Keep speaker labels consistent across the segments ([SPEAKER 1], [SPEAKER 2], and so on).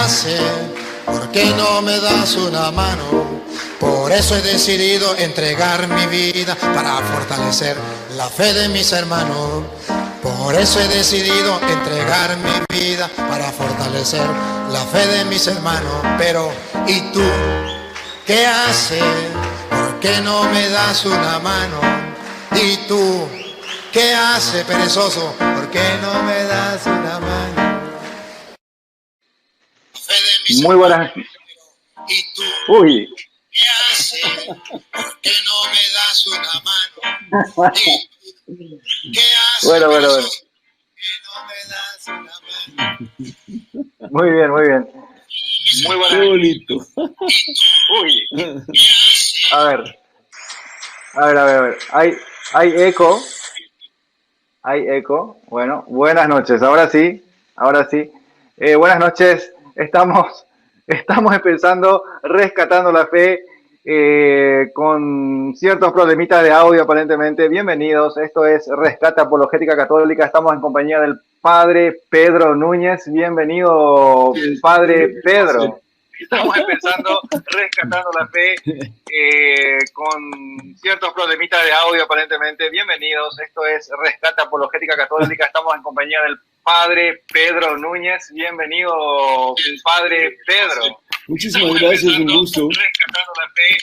[SPEAKER 1] haces? ¿Por qué no me das una mano? Por eso he decidido entregar mi vida para fortalecer la fe de mis hermanos. Por eso he decidido entregar mi vida para fortalecer la fe de mis hermanos. Pero, ¿y tú qué haces? ¿Por qué no me das una mano? ¿Y tú qué haces, perezoso? ¿Por qué no me das una mano?
[SPEAKER 2] Muy buenas.
[SPEAKER 1] ¿Y tú
[SPEAKER 2] Uy.
[SPEAKER 1] qué haces? ¿Por qué no me das una mano? ¿Y qué haces,
[SPEAKER 2] Bueno.
[SPEAKER 1] perezoso? ¿Por qué no me das una mano?
[SPEAKER 2] Muy bien. Muy buenas.
[SPEAKER 3] Qué bonito.
[SPEAKER 2] Uy. A ver. Hay eco. Hay eco. Bueno, buenas noches. Ahora sí. Buenas noches. Estamos empezando Rescatando la Fe con ciertos problemitas de audio aparentemente. Bienvenidos. Esto es Rescate Apologética Católica. Estamos en compañía del Padre Pedro Núñez. Bienvenido, Padre Pedro. Estamos empezando Rescatando la Fe con ciertos problemitas de audio aparentemente. Bienvenidos, esto es Rescate Apologética Católica. Estamos en compañía del Padre Pedro Núñez. Bienvenido, Padre Pedro.
[SPEAKER 3] Muchísimas gracias, un gusto.
[SPEAKER 2] Rescatando la Fe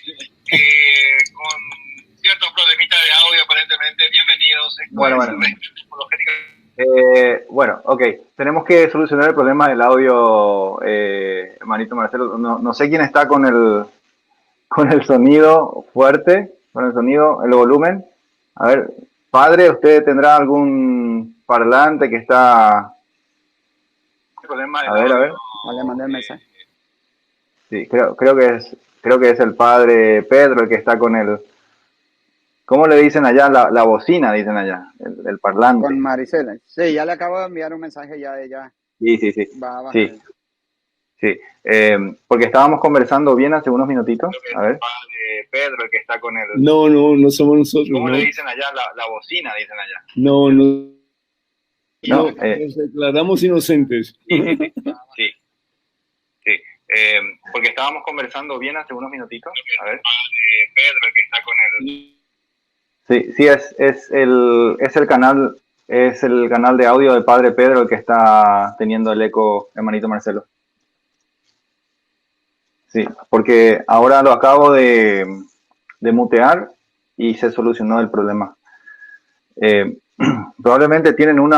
[SPEAKER 2] con ciertos problemitas de audio aparentemente. Bienvenidos, esto es Rescate Apologética. Ok, tenemos que solucionar el problema del audio, hermanito Marcelo. No sé quién está con el sonido fuerte, con el sonido, el volumen. A ver, padre, ¿usted tendrá algún parlante que está? A ver.
[SPEAKER 4] Vale, mandé el mensaje.
[SPEAKER 2] Sí, creo que es el padre Pedro el que está con el. ¿Cómo le dicen allá? La bocina, dicen allá, el parlante.
[SPEAKER 4] Con Maricela. Sí, ya le acabo de enviar un mensaje ya a ella.
[SPEAKER 2] Sí.
[SPEAKER 4] Va a bajar.
[SPEAKER 2] Sí. Porque estábamos conversando bien hace unos minutitos. A ver. Padre Pedro, el que está con el.
[SPEAKER 3] No somos nosotros.
[SPEAKER 2] ¿Cómo
[SPEAKER 3] no
[SPEAKER 2] le dicen allá? La bocina, dicen allá.
[SPEAKER 3] No. Nos declaramos inocentes.
[SPEAKER 2] Sí. Porque estábamos conversando bien hace unos minutitos. A ver. Padre Pedro, el que está con el. Sí, es el canal de audio del Padre Pedro el que está teniendo el eco, hermanito Marcelo. Sí, porque ahora lo acabo de mutear y se solucionó el problema. Probablemente tienen un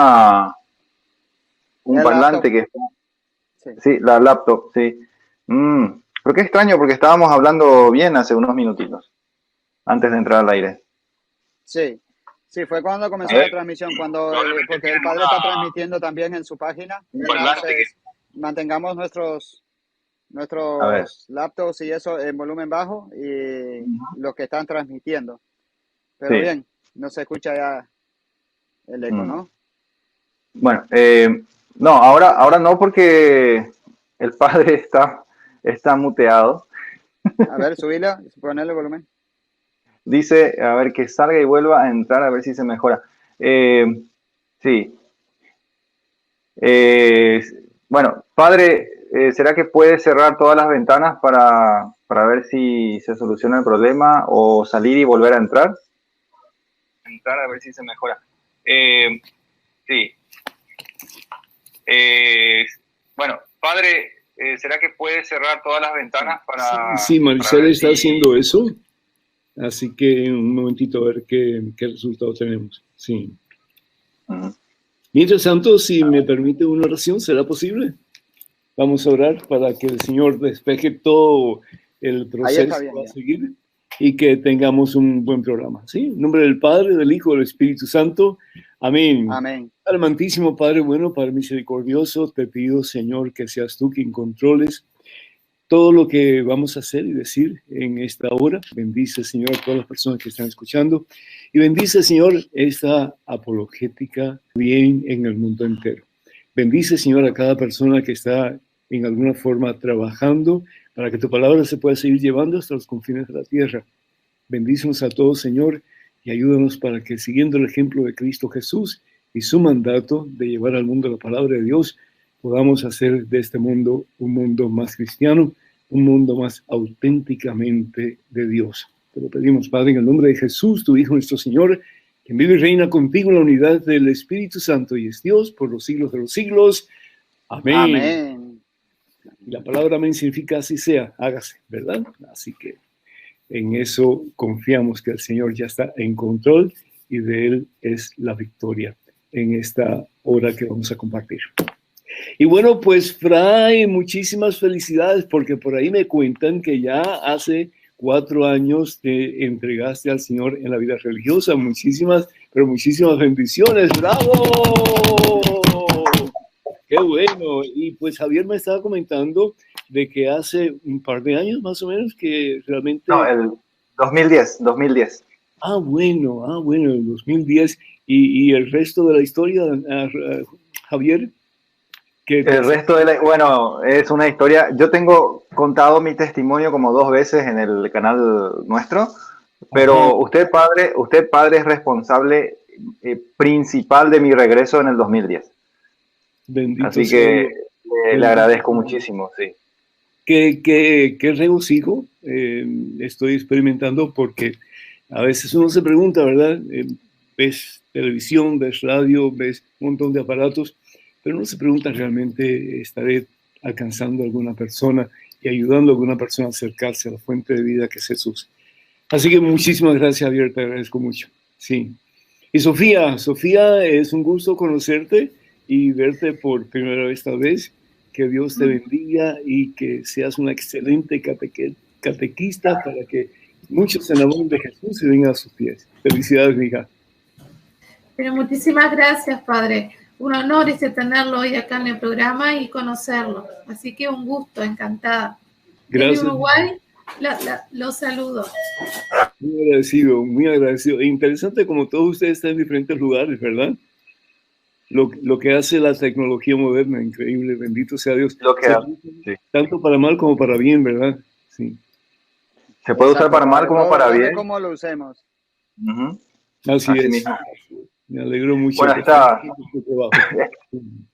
[SPEAKER 2] parlante que está. Sí, la laptop, sí. Pero qué extraño, porque estábamos hablando bien hace unos minutitos, antes de entrar al aire.
[SPEAKER 4] Sí, fue cuando comenzó la transmisión, porque el padre está transmitiendo también en su página. Entonces, mantengamos nuestros laptops y eso en volumen bajo y los que están transmitiendo. Pero bien, no se escucha ya el eco, ¿no?
[SPEAKER 2] Bueno, no, ahora no, porque el padre está muteado.
[SPEAKER 4] A ver, subirla, ponerle el volumen.
[SPEAKER 2] Dice, a ver, que salga y vuelva a entrar, a ver si se mejora. Sí. Bueno, padre, ¿será que puede cerrar todas las ventanas para ver si se soluciona el problema o salir y volver a entrar? Entrar a ver si se mejora. Sí. Bueno, padre, ¿será que puede cerrar todas las ventanas para...
[SPEAKER 3] Sí, Maricela está haciendo eso. Así que un momentito a ver qué resultado tenemos. Sí. Mientras tanto, si me permite una oración, ¿será posible? Vamos a orar para que el Señor despeje todo el proceso que va a seguir y que tengamos un buen programa. ¿Sí? En nombre del Padre, del Hijo y del Espíritu Santo. Amén.
[SPEAKER 4] Amén.
[SPEAKER 3] Amantísimo Padre bueno, Padre misericordioso, te pido, Señor, que seas tú quien controles todo lo que vamos a hacer y decir en esta hora. Bendice, Señor, a todas las personas que están escuchando y bendice, Señor, esta apologética bien en el mundo entero. Bendice, Señor, a cada persona que está en alguna forma trabajando para que tu palabra se pueda seguir llevando hasta los confines de la tierra. Bendícenos a todos, Señor, y ayúdanos para que, siguiendo el ejemplo de Cristo Jesús y su mandato de llevar al mundo la palabra de Dios, podamos hacer de este mundo un mundo más cristiano, un mundo más auténticamente de Dios. Te lo pedimos, Padre, en el nombre de Jesús, tu Hijo, nuestro Señor, quien vive y reina contigo en la unidad del Espíritu Santo y es Dios por los siglos de los siglos. Amén.
[SPEAKER 4] Amén.
[SPEAKER 3] Y la palabra amén significa así sea, hágase, ¿verdad? Así que en eso confiamos que el Señor ya está en control y de Él es la victoria en esta hora que vamos a compartir. Y bueno, pues Fray, muchísimas felicidades porque por ahí me cuentan que ya hace 4 años te entregaste al Señor en la vida religiosa. Muchísimas, pero muchísimas bendiciones. ¡Bravo! ¡Qué bueno! Y pues Javier me estaba comentando de que hace un par de años más o menos que realmente...
[SPEAKER 2] No, el 2010.
[SPEAKER 3] Bueno, el 2010. ¿Y el resto de la historia, Javier?
[SPEAKER 2] El resto bueno, es una historia. Yo tengo contado mi testimonio como 2 veces en el canal nuestro, pero usted padre es responsable principal de mi regreso en el 2010.
[SPEAKER 3] Bendito
[SPEAKER 2] Así
[SPEAKER 3] sea
[SPEAKER 2] que le agradezco muchísimo, sí.
[SPEAKER 3] Qué regocijo estoy experimentando porque a veces uno se pregunta, ¿verdad? Ves televisión, ves radio, ves un montón de aparatos, pero uno se pregunta realmente, ¿estaré alcanzando a alguna persona y ayudando a alguna persona a acercarse a la fuente de vida que es Jesús? Así que muchísimas gracias, Javier, te agradezco mucho. Sí. Y Sofía, es un gusto conocerte y verte por primera vez tal vez. Que Dios te bendiga y que seas una excelente catequista para que muchos se enamoren de Jesús y vengan a sus pies. Felicidades, mi hija.
[SPEAKER 5] Pero muchísimas gracias, Padre. Un honor tenerlo hoy acá en el programa y conocerlo. Así que un gusto, encantada.
[SPEAKER 3] Gracias.
[SPEAKER 5] En Uruguay, los saludo.
[SPEAKER 3] Muy agradecido. E interesante como todos ustedes están en diferentes lugares, ¿verdad? Lo que hace la tecnología moderna, increíble, bendito sea Dios.
[SPEAKER 2] Lo que hace, sí.
[SPEAKER 3] Tanto para mal como para bien, ¿verdad? Sí.
[SPEAKER 2] Se puede usar para mal como para bien.
[SPEAKER 4] Como lo usemos.
[SPEAKER 3] Así es.
[SPEAKER 2] Mismo.
[SPEAKER 3] Me alegro mucho.
[SPEAKER 2] Bueno,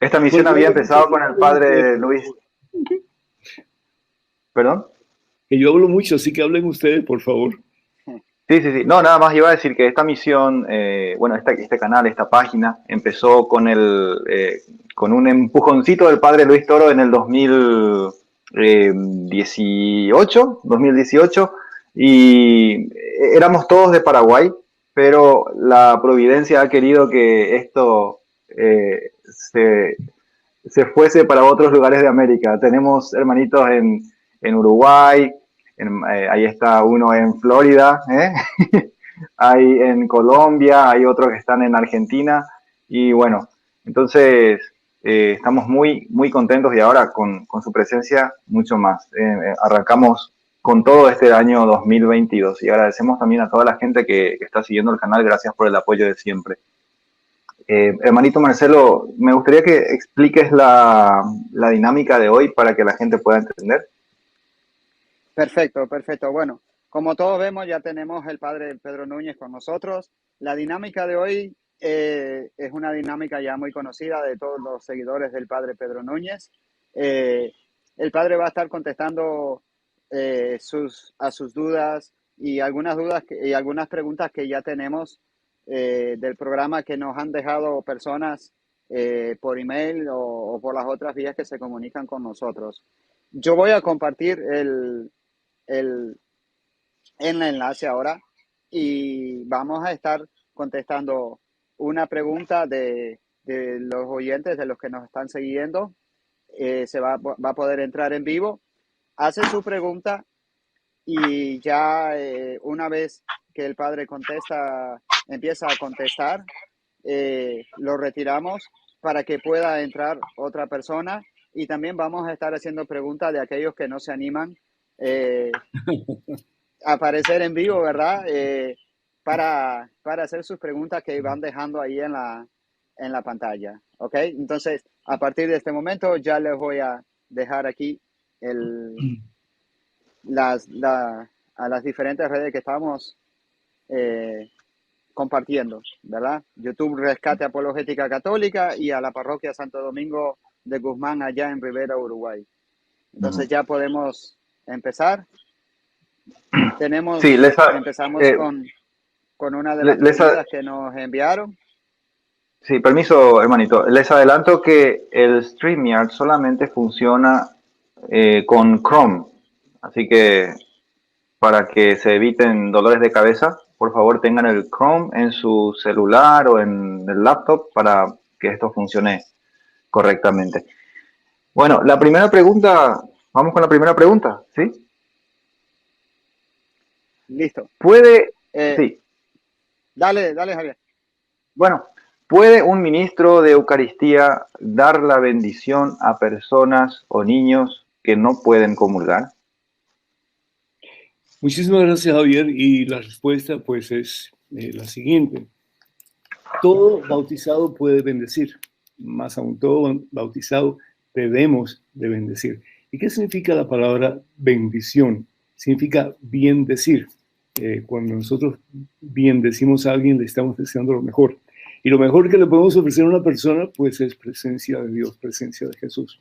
[SPEAKER 2] esta misión había empezado con el padre Luis. ¿Perdón?
[SPEAKER 3] Que yo hablo mucho, así que hablen ustedes, por favor.
[SPEAKER 2] Sí. No, nada más iba a decir que esta misión, este canal, esta página, empezó con un empujoncito del padre Luis Toro en el 2018, y éramos todos de Paraguay, pero la providencia ha querido que esto se fuese para otros lugares de América. Tenemos hermanitos en Uruguay, ahí está uno en Florida, hay en Colombia, hay otros que están en Argentina, y bueno, entonces estamos muy, muy contentos y ahora con su presencia mucho más. Arrancamos con todo este año 2022 y agradecemos también a toda la gente que está siguiendo el canal. Gracias por el apoyo de siempre. Hermanito Marcelo, me gustaría que expliques la dinámica de hoy para que la gente pueda entender.
[SPEAKER 4] Perfecto. Bueno, como todos vemos, ya tenemos el padre Pedro Núñez con nosotros. La dinámica de hoy es una dinámica ya muy conocida de todos los seguidores del padre Pedro Núñez. El padre va a estar contestando a sus dudas y algunas preguntas que ya tenemos del programa que nos han dejado personas por email o por las otras vías que se comunican con nosotros. Yo voy a compartir el enlace ahora y vamos a estar contestando una pregunta de los oyentes, de los que nos están siguiendo. Se va a poder entrar en vivo, hace su pregunta y ya una vez que el padre empieza a contestar, lo retiramos para que pueda entrar otra persona, y también vamos a estar haciendo preguntas de aquellos que no se animan a aparecer en vivo, ¿verdad? Para hacer sus preguntas que van dejando ahí en la pantalla, ¿ok? Entonces, a partir de este momento ya les voy a dejar aquí a las diferentes redes que estamos compartiendo, ¿verdad? YouTube Rescate Apologética Católica y a la Parroquia Santo Domingo de Guzmán allá en Rivera, Uruguay. Entonces ya podemos empezar.
[SPEAKER 2] Sí,
[SPEAKER 4] empezamos con una de las preguntas que nos enviaron.
[SPEAKER 2] Sí, permiso, hermanito. Les adelanto que el StreamYard solamente funciona con Chrome. Así que para que se eviten dolores de cabeza, por favor tengan el Chrome en su celular o en el laptop para que esto funcione correctamente. Bueno, la primera pregunta, vamos con la primera pregunta, ¿sí?
[SPEAKER 4] Listo.
[SPEAKER 2] Sí.
[SPEAKER 4] Dale, Javier.
[SPEAKER 2] Bueno, ¿puede un ministro de Eucaristía dar la bendición a personas o niños que no pueden comulgar?
[SPEAKER 3] Muchísimas gracias, Javier. Y la respuesta, pues, es la siguiente. Todo bautizado puede bendecir. Más aún, todo bautizado debemos de bendecir. ¿Y qué significa la palabra bendición? Significa bien decir. Cuando nosotros bien decimos a alguien, le estamos deseando lo mejor. Y lo mejor que le podemos ofrecer a una persona, pues, es presencia de Dios, presencia de Jesús.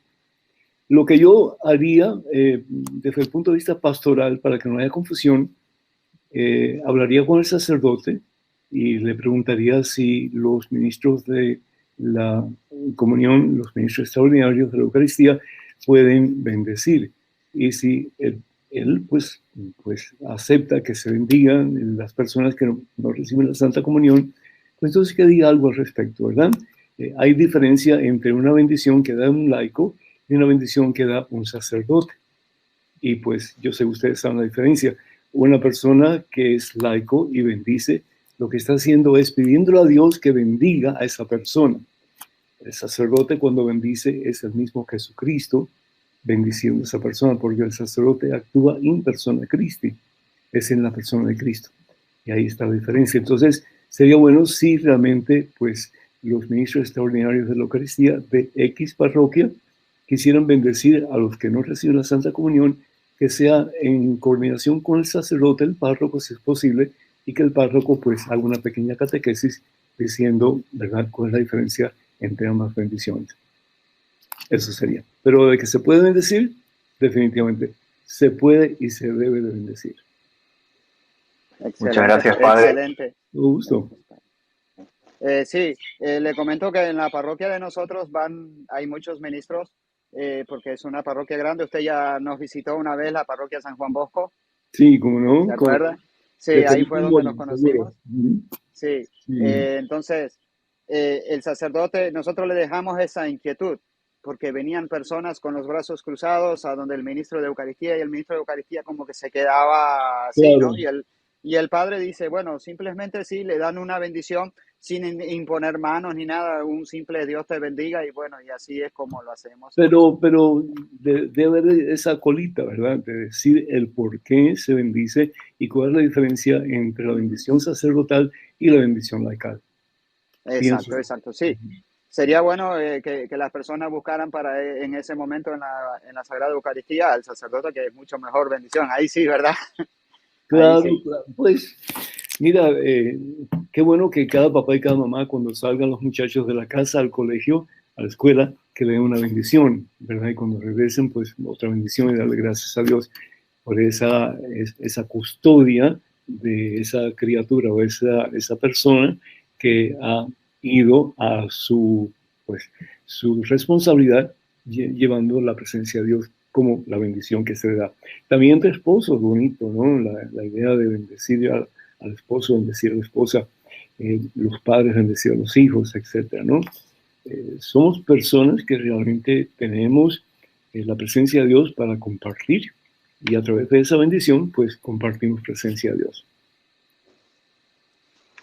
[SPEAKER 3] Lo que yo haría, desde el punto de vista pastoral, para que no haya confusión, hablaría con el sacerdote y le preguntaría si los ministros de la comunión, los ministros extraordinarios de la Eucaristía, pueden bendecir. Y si él pues acepta que se bendigan las personas que no reciben la Santa Comunión, pues entonces que diga algo al respecto, ¿verdad? Hay diferencia entre una bendición que da un laico y una bendición que da un sacerdote. Y pues yo sé que ustedes saben la diferencia. Una persona que es laico y bendice, lo que está haciendo es pidiéndole a Dios que bendiga a esa persona. El sacerdote, cuando bendice, es el mismo Jesucristo bendiciendo a esa persona, porque el sacerdote actúa in persona Christi, es en la persona de Cristo. Y ahí está la diferencia. Entonces, sería bueno si realmente, pues, los ministros extraordinarios de la Eucaristía de X parroquia quisieran bendecir a los que no reciben la Santa Comunión, que sea en coordinación con el sacerdote, el párroco, si es posible, y que el párroco pues haga una pequeña catequesis diciendo, ¿verdad?, cuál es la diferencia entre ambas bendiciones. Eso sería. Pero de que se puede bendecir, definitivamente se puede y se debe de bendecir.
[SPEAKER 4] Excelente,
[SPEAKER 2] muchas gracias, padre.
[SPEAKER 4] Excelente.
[SPEAKER 3] Un gusto.
[SPEAKER 4] Sí, le comento que en la parroquia de nosotros hay muchos ministros, porque es una parroquia grande. Usted ya nos visitó una vez la parroquia San Juan Bosco.
[SPEAKER 3] Sí, ¿cómo no?
[SPEAKER 4] ¿Se acuerda? Sí, ahí fue donde nos conocimos. Sí, entonces el sacerdote, nosotros le dejamos esa inquietud, porque venían personas con los brazos cruzados a donde el ministro de Eucaristía, y el ministro de Eucaristía como que se quedaba así,
[SPEAKER 3] claro,
[SPEAKER 4] ¿no? Y el padre dice, bueno, simplemente sí, le dan una bendición sin imponer manos ni nada, un simple Dios te bendiga, y bueno, y así es como lo hacemos.
[SPEAKER 3] Pero debe haber esa colita, ¿verdad? De decir el por qué se bendice y cuál es la diferencia entre la bendición sacerdotal y la bendición laical.
[SPEAKER 4] Exacto, sí. Sería bueno que las personas buscaran en ese momento en la Sagrada Eucaristía al sacerdote, que es mucho mejor bendición. Ahí sí, ¿verdad?
[SPEAKER 3] Claro, sí. Claro. Pues mira, qué bueno que cada papá y cada mamá, cuando salgan los muchachos de la casa al colegio, a la escuela, que le den una bendición, ¿verdad? Y cuando regresen, pues otra bendición, y darle gracias a Dios por esa custodia de esa criatura o esa persona que ha ido a su responsabilidad llevando la presencia de Dios como la bendición que se le da. También entre esposos, bonito, ¿no? La idea de bendecir al esposo, bendecir a la esposa, los padres bendecir a los hijos, etcétera, ¿no? Somos personas que realmente tenemos la presencia de Dios para compartir, y a través de esa bendición, pues compartimos presencia de Dios.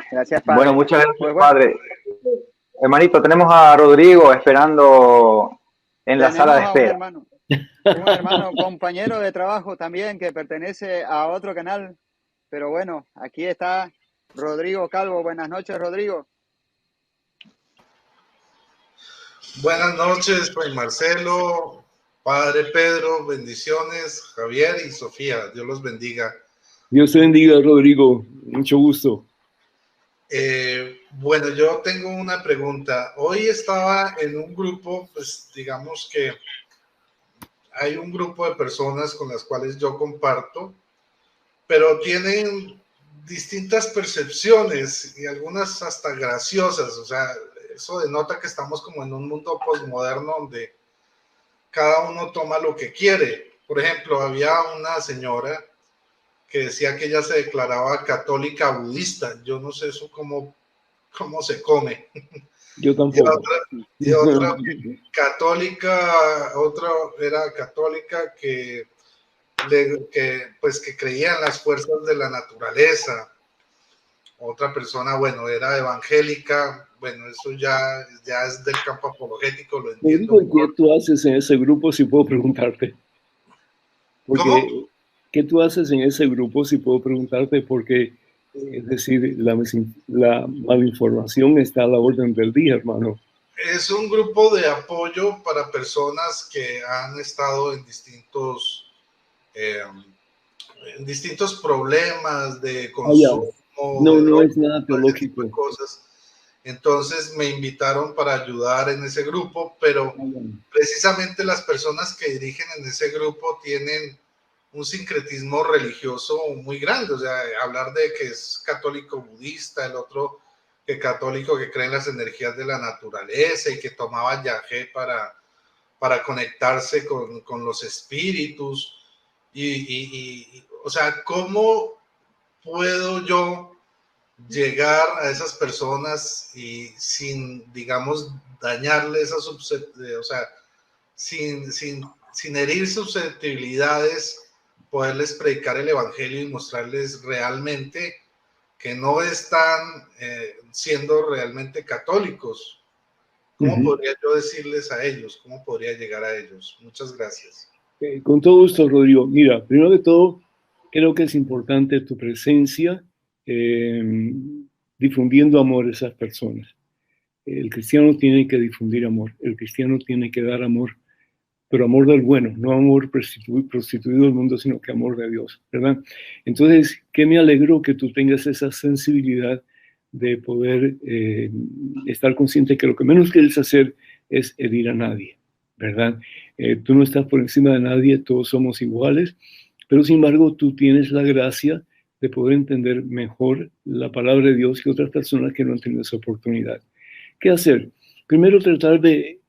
[SPEAKER 4] Gracias, padre.
[SPEAKER 2] Bueno, muchas gracias, padre. Hermanito, tenemos a Rodrigo esperando en la sala de espera.
[SPEAKER 4] Un hermano, compañero de trabajo también, que pertenece a otro canal. Pero bueno, aquí está Rodrigo Calvo. Buenas noches, Rodrigo.
[SPEAKER 6] Buenas noches, Fray Marcelo, Padre Pedro, bendiciones, Javier y Sofía. Dios los bendiga.
[SPEAKER 3] Dios te bendiga, Rodrigo. Mucho gusto.
[SPEAKER 6] Bueno, yo tengo una pregunta. Hoy estaba en un grupo, pues digamos que hay un grupo de personas con las cuales yo comparto, pero tienen distintas percepciones y algunas hasta graciosas. O sea, eso denota que estamos como en un mundo posmoderno donde cada uno toma lo que quiere. Por ejemplo, había una señora que decía que ella se declaraba católica budista. Yo no sé eso cómo se come.
[SPEAKER 3] Yo tampoco.
[SPEAKER 6] Y otra católica, otra era católica que creía en las fuerzas de la naturaleza. Otra persona, bueno, era evangélica. Bueno, eso ya es del campo apologético, lo entiendo.
[SPEAKER 3] ¿Qué tú haces en ese grupo, si puedo preguntarte? Porque,
[SPEAKER 6] ¿Cómo?
[SPEAKER 3] ¿qué tú haces en ese grupo, si puedo preguntarte? Porque, es decir, la malinformación está a la orden del día, hermano.
[SPEAKER 6] Es un grupo de apoyo para personas que han estado en distintos problemas de consumo.
[SPEAKER 3] No es nada teológico.
[SPEAKER 6] Cosas. Entonces me invitaron para ayudar en ese grupo, pero precisamente las personas que dirigen en ese grupo tienen un sincretismo religioso muy grande. O sea, hablar de que es católico budista, el otro que católico que cree en las energías de la naturaleza y que tomaba yagé para conectarse con los espíritus. O sea, ¿cómo puedo yo llegar a esas personas y sin, digamos, dañarles o sea, sin herir susceptibilidades, poderles predicar el evangelio y mostrarles realmente que no están siendo realmente católicos? ¿Cómo podría yo decirles a ellos? ¿Cómo podría llegar a ellos? Muchas gracias.
[SPEAKER 3] Con todo gusto, Rodrigo. Mira, primero de todo, creo que es importante tu presencia difundiendo amor a esas personas. El cristiano tiene que difundir amor. El cristiano tiene que dar amor, pero amor del bueno, no amor prostituido del mundo, sino que amor de Dios, ¿verdad? Entonces, que me alegro que tú tengas esa sensibilidad de poder estar consciente que lo que menos quieres hacer es herir a nadie, ¿verdad? Tú no estás por encima de nadie, todos somos iguales, pero sin embargo tú tienes la gracia de poder entender mejor la palabra de Dios que otras personas que no han tenido esa oportunidad. ¿Qué hacer? Primero tratar de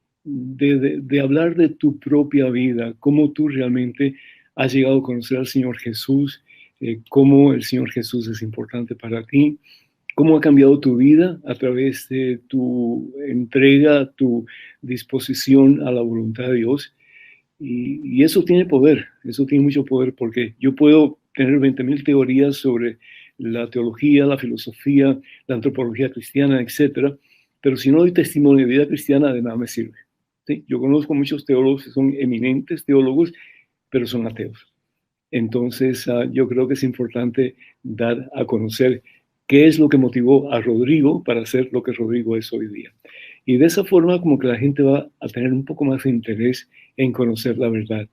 [SPEAKER 3] hablar de tu propia vida, cómo tú realmente has llegado a conocer al Señor Jesús, cómo el Señor Jesús es importante para ti, cómo ha cambiado tu vida a través de tu entrega, tu disposición a la voluntad de Dios. Y eso tiene poder, eso tiene mucho poder, porque yo puedo tener 20,000 teorías sobre la teología, la filosofía, la antropología cristiana, etcétera, pero si no doy testimonio de vida cristiana, de nada me sirve. ¿Sí? Yo conozco muchos teólogos que son eminentes teólogos, pero son ateos. Entonces, yo creo que es importante dar a conocer qué es lo que motivó a Rodrigo para ser lo que Rodrigo es hoy día. Y de esa forma, como que la gente va a tener un poco más de interés en conocer la verdad.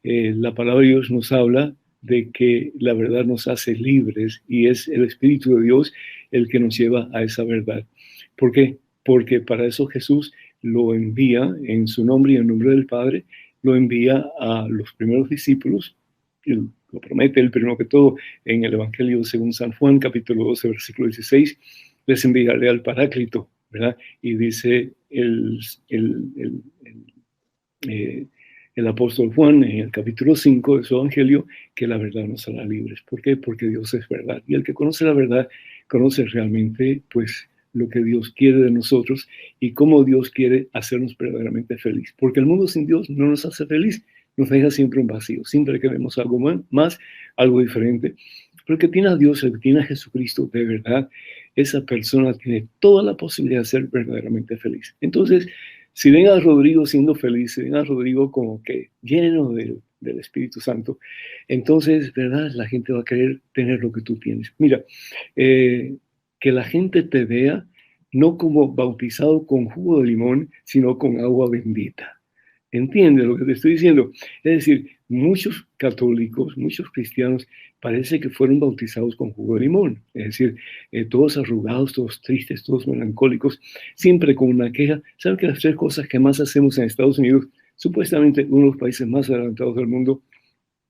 [SPEAKER 3] La palabra de Dios nos habla de que la verdad nos hace libres y es el Espíritu de Dios el que nos lleva a esa verdad. ¿Por qué? Porque para eso Jesús lo envía en su nombre y en nombre del Padre, lo envía a los primeros discípulos, y lo promete el primero que todo en el Evangelio según San Juan, capítulo 12, versículo 16, les enviaré al Paráclito, ¿verdad? Y dice el apóstol Juan en el capítulo 5 de su Evangelio que la verdad nos hará libres. ¿Por qué? Porque Dios es verdad. Y el que conoce la verdad, conoce realmente, pues, lo que Dios quiere de nosotros y cómo Dios quiere hacernos verdaderamente feliz. Porque el mundo sin Dios no nos hace feliz, nos deja siempre en vacío. Siempre queremos algo más, algo diferente. Pero el que tiene a Dios, el que tiene a Jesucristo de verdad, esa persona tiene toda la posibilidad de ser verdaderamente feliz. Entonces, si ven a Rodrigo siendo feliz, si ven a Rodrigo como que lleno del Espíritu Santo, entonces, ¿verdad? La gente va a querer tener lo que tú tienes. Mira, que la gente te vea no como bautizado con jugo de limón, sino con agua bendita. ¿Entiendes lo que te estoy diciendo? Es decir, muchos católicos, muchos cristianos, parece que fueron bautizados con jugo de limón. Es decir, todos arrugados, todos tristes, todos melancólicos, siempre con una queja. ¿Saben que las 3 cosas que más hacemos en Estados Unidos, supuestamente uno de los países más adelantados del mundo,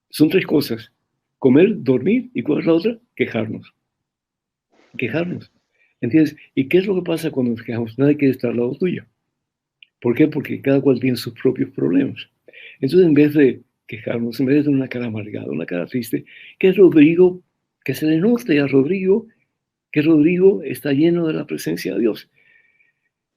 [SPEAKER 3] son 3 cosas? Comer, dormir, ¿y cuál es la otra? Quejarnos. Quejarnos. ¿Entiendes? ¿Y qué es lo que pasa cuando nos quejamos? Nadie quiere estar al lado tuyo. ¿Por qué? Porque cada cual tiene sus propios problemas. Entonces, en vez de quejarnos, en vez de tener una cara amargada, una cara triste, que Rodrigo, que se le note a Rodrigo, que Rodrigo está lleno de la presencia de Dios.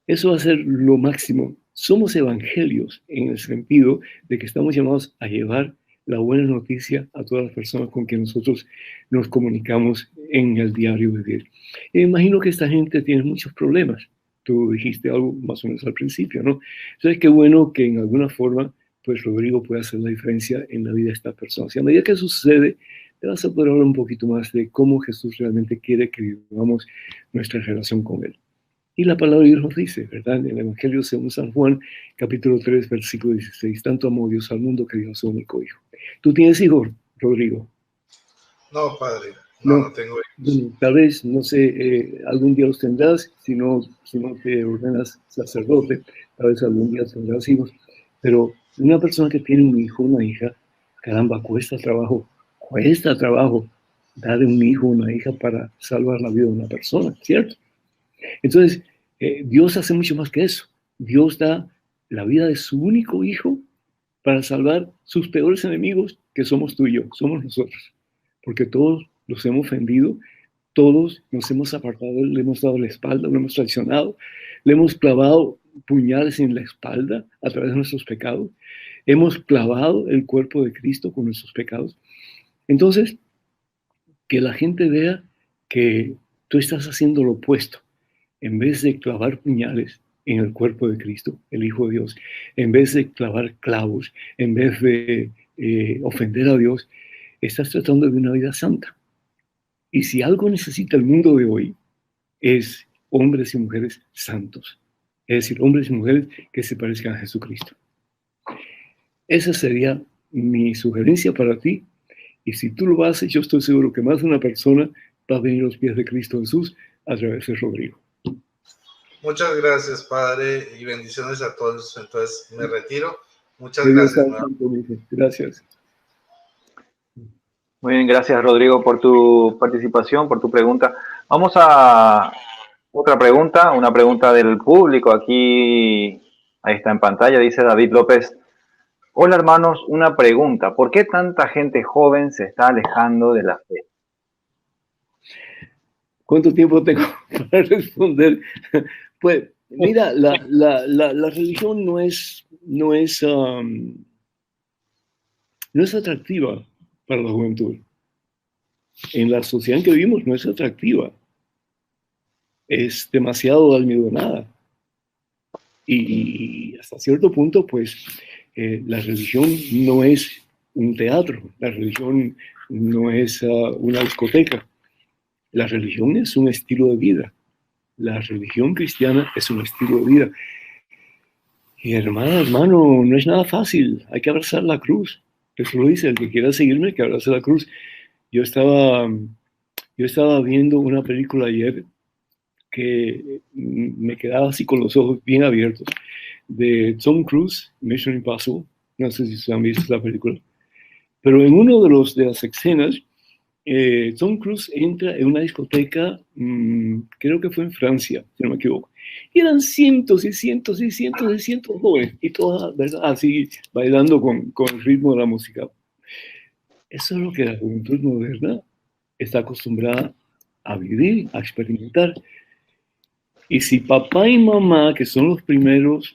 [SPEAKER 3] Eso va a ser lo máximo. Somos evangelios en el sentido de que estamos llamados a llevar la buena noticia a todas las personas con quien nosotros nos comunicamos en el diario vivir. Y me imagino que esta gente tiene muchos problemas. Tú dijiste algo más o menos al principio, ¿no? Entonces, qué bueno que en alguna forma, pues Rodrigo puede hacer la diferencia en la vida de estas personas. Y a medida que eso sucede, te vas a poder hablar un poquito más de cómo Jesús realmente quiere que vivamos nuestra relación con Él. Y la palabra de Dios nos dice, ¿verdad? En el Evangelio según San Juan, capítulo 3, versículo 16, tanto amó Dios al mundo que dio a su único hijo. ¿Tú tienes hijos, Rodrigo?
[SPEAKER 6] No, padre, no tengo hijos.
[SPEAKER 3] Tal vez, no sé, algún día los tendrás, si no te ordenas sacerdote, tal vez algún día tendrás hijos. Pero una persona que tiene un hijo, una hija, caramba, cuesta trabajo darle un hijo o una hija para salvar la vida de una persona, ¿cierto? Entonces, Dios hace mucho más que eso. Dios da la vida de su único hijo para salvar sus peores enemigos, que somos tú y yo, somos nosotros. Porque todos los hemos ofendido, todos nos hemos apartado, le hemos dado la espalda, lo hemos traicionado, le hemos clavado puñales en la espalda a través de nuestros pecados, hemos clavado el cuerpo de Cristo con nuestros pecados. Entonces, que la gente vea que tú estás haciendo lo opuesto. En vez de clavar puñales en el cuerpo de Cristo, el Hijo de Dios, en vez de clavar clavos, en vez de ofender a Dios, estás tratando de una vida santa. Y si algo necesita el mundo de hoy, es hombres y mujeres santos. Es decir, hombres y mujeres que se parezcan a Jesucristo. Esa sería mi sugerencia para ti. Y si tú lo haces, yo estoy seguro que más de una persona va a venir a los pies de Cristo Jesús a través de Rodrigo.
[SPEAKER 6] Muchas gracias, Padre, y bendiciones a todos. Entonces, me retiro. Muchas gracias.
[SPEAKER 3] Gracias.
[SPEAKER 2] Muy bien, gracias, Rodrigo, por tu participación, por tu pregunta. Vamos a otra pregunta, una pregunta del público. Aquí, ahí está en pantalla, dice David López. Hola, hermanos, una pregunta. ¿Por qué tanta gente joven se está alejando de la fe?
[SPEAKER 3] ¿Cuánto tiempo tengo para responder? Pues, mira, la religión no es atractiva para la juventud. En la sociedad en que vivimos no es atractiva. Es demasiado almidonada. Y hasta cierto punto, pues, la religión no es un teatro. La religión no es una discoteca. La religión es un estilo de vida. La religión cristiana es un estilo de vida. Y hermano, no es nada fácil. Hay que abrazar la cruz. Eso lo dice, el que quiera seguirme, que abrace la cruz. Yo estaba viendo una película ayer que me quedaba así con los ojos bien abiertos, de Tom Cruise, Mission Impossible. No sé si se han visto la película. Pero en uno de las escenas, Tom Cruise entra en una discoteca, creo que fue en Francia, si no me equivoco, y eran cientos y cientos y cientos y cientos de jóvenes, y todas, ¿verdad?, así bailando con el ritmo de la música. Eso es lo que la juventud moderna está acostumbrada a vivir, a experimentar. Y si papá y mamá, que son los primeros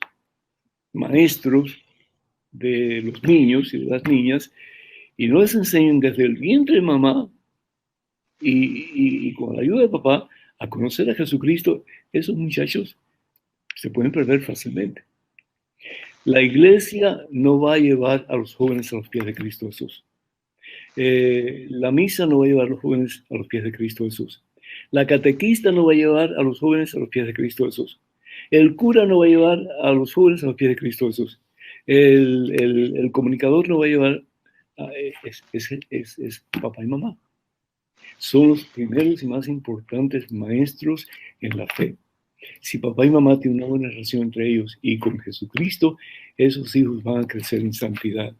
[SPEAKER 3] maestros de los niños y de las niñas, y no les enseñan desde el vientre de mamá y con la ayuda de papá a conocer a Jesucristo, esos muchachos se pueden perder fácilmente. La iglesia no va a llevar a los jóvenes a los pies de Cristo Jesús. La misa no va a llevar a los jóvenes a los pies de Cristo Jesús. La catequista no va a llevar a los jóvenes a los pies de Cristo Jesús. El cura no va a llevar a los jóvenes a los pies de Cristo Jesús. El comunicador no va a llevar es papá y mamá. Son los primeros y más importantes maestros en la fe. Si papá y mamá tienen una buena relación entre ellos y con Jesucristo, esos hijos van a crecer en santidad.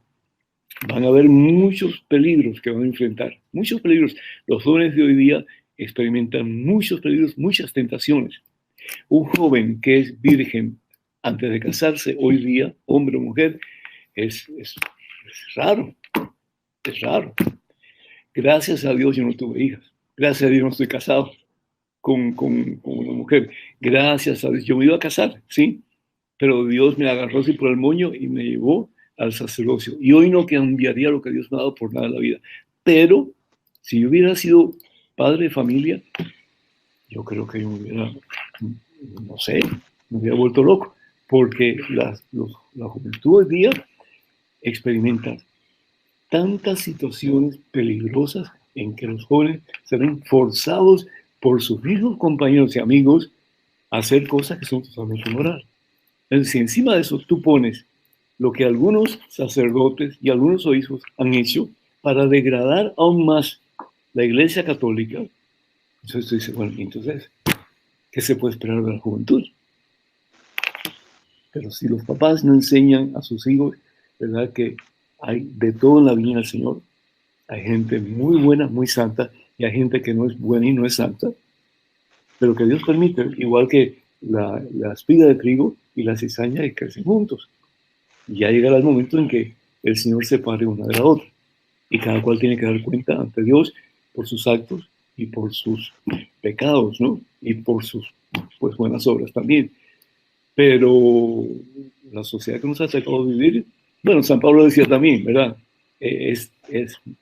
[SPEAKER 3] Van a haber muchos peligros que van a enfrentar, muchos peligros. Los jóvenes de hoy día experimentan muchos peligros, muchas tentaciones. Un joven que es virgen antes de casarse, hoy día, hombre o mujer, es raro, es raro. Gracias a Dios yo no tuve hijas, gracias a Dios no estoy casado con una mujer, gracias a Dios. Yo me iba a casar, sí, pero Dios me agarró así por el moño y me llevó al sacerdocio. Y hoy no cambiaría lo que Dios me ha dado por nada en la vida. Pero si yo hubiera sido padre de familia, yo creo que yo me hubiera, no sé, me hubiera vuelto loco. Porque la juventud hoy día experimenta tantas situaciones peligrosas en que los jóvenes se ven forzados por sus mismos compañeros y amigos a hacer cosas que son totalmente inmorales. Entonces, si encima de eso tú pones lo que algunos sacerdotes y algunos obispos han hecho para degradar aún más la Iglesia Católica, entonces tú dices, bueno, entonces, ¿qué se puede esperar de la juventud? Pero si los papás no enseñan a sus hijos, ¿verdad? Que hay de todo en la viña del Señor. Hay gente muy buena, muy santa, y hay gente que no es buena y no es santa, pero que Dios permite, igual que la espiga de trigo y la cizaña, que crecen juntos. Y ya llegará el momento en que el Señor separe una de la otra. Y cada cual tiene que dar cuenta ante Dios por sus actos y por sus pecados, ¿no? Y por sus, pues, buenas obras también. Pero la sociedad que nos ha tocado vivir, bueno, San Pablo decía también, ¿verdad? Es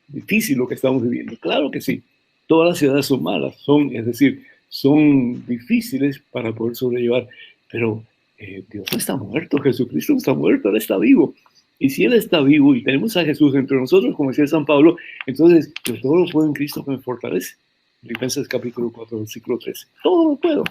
[SPEAKER 3] difícil lo que estamos viviendo. Claro que sí. Todas las ciudades son malas, es decir, son difíciles para poder sobrellevar. Pero Dios no está muerto, Jesucristo no está muerto, Él está vivo. Y si Él está vivo y tenemos a Jesús entre nosotros, como decía San Pablo, entonces yo todo lo puedo en Cristo que me fortalece. Filipenses capítulo 4, versículo 13. Todo lo puedo,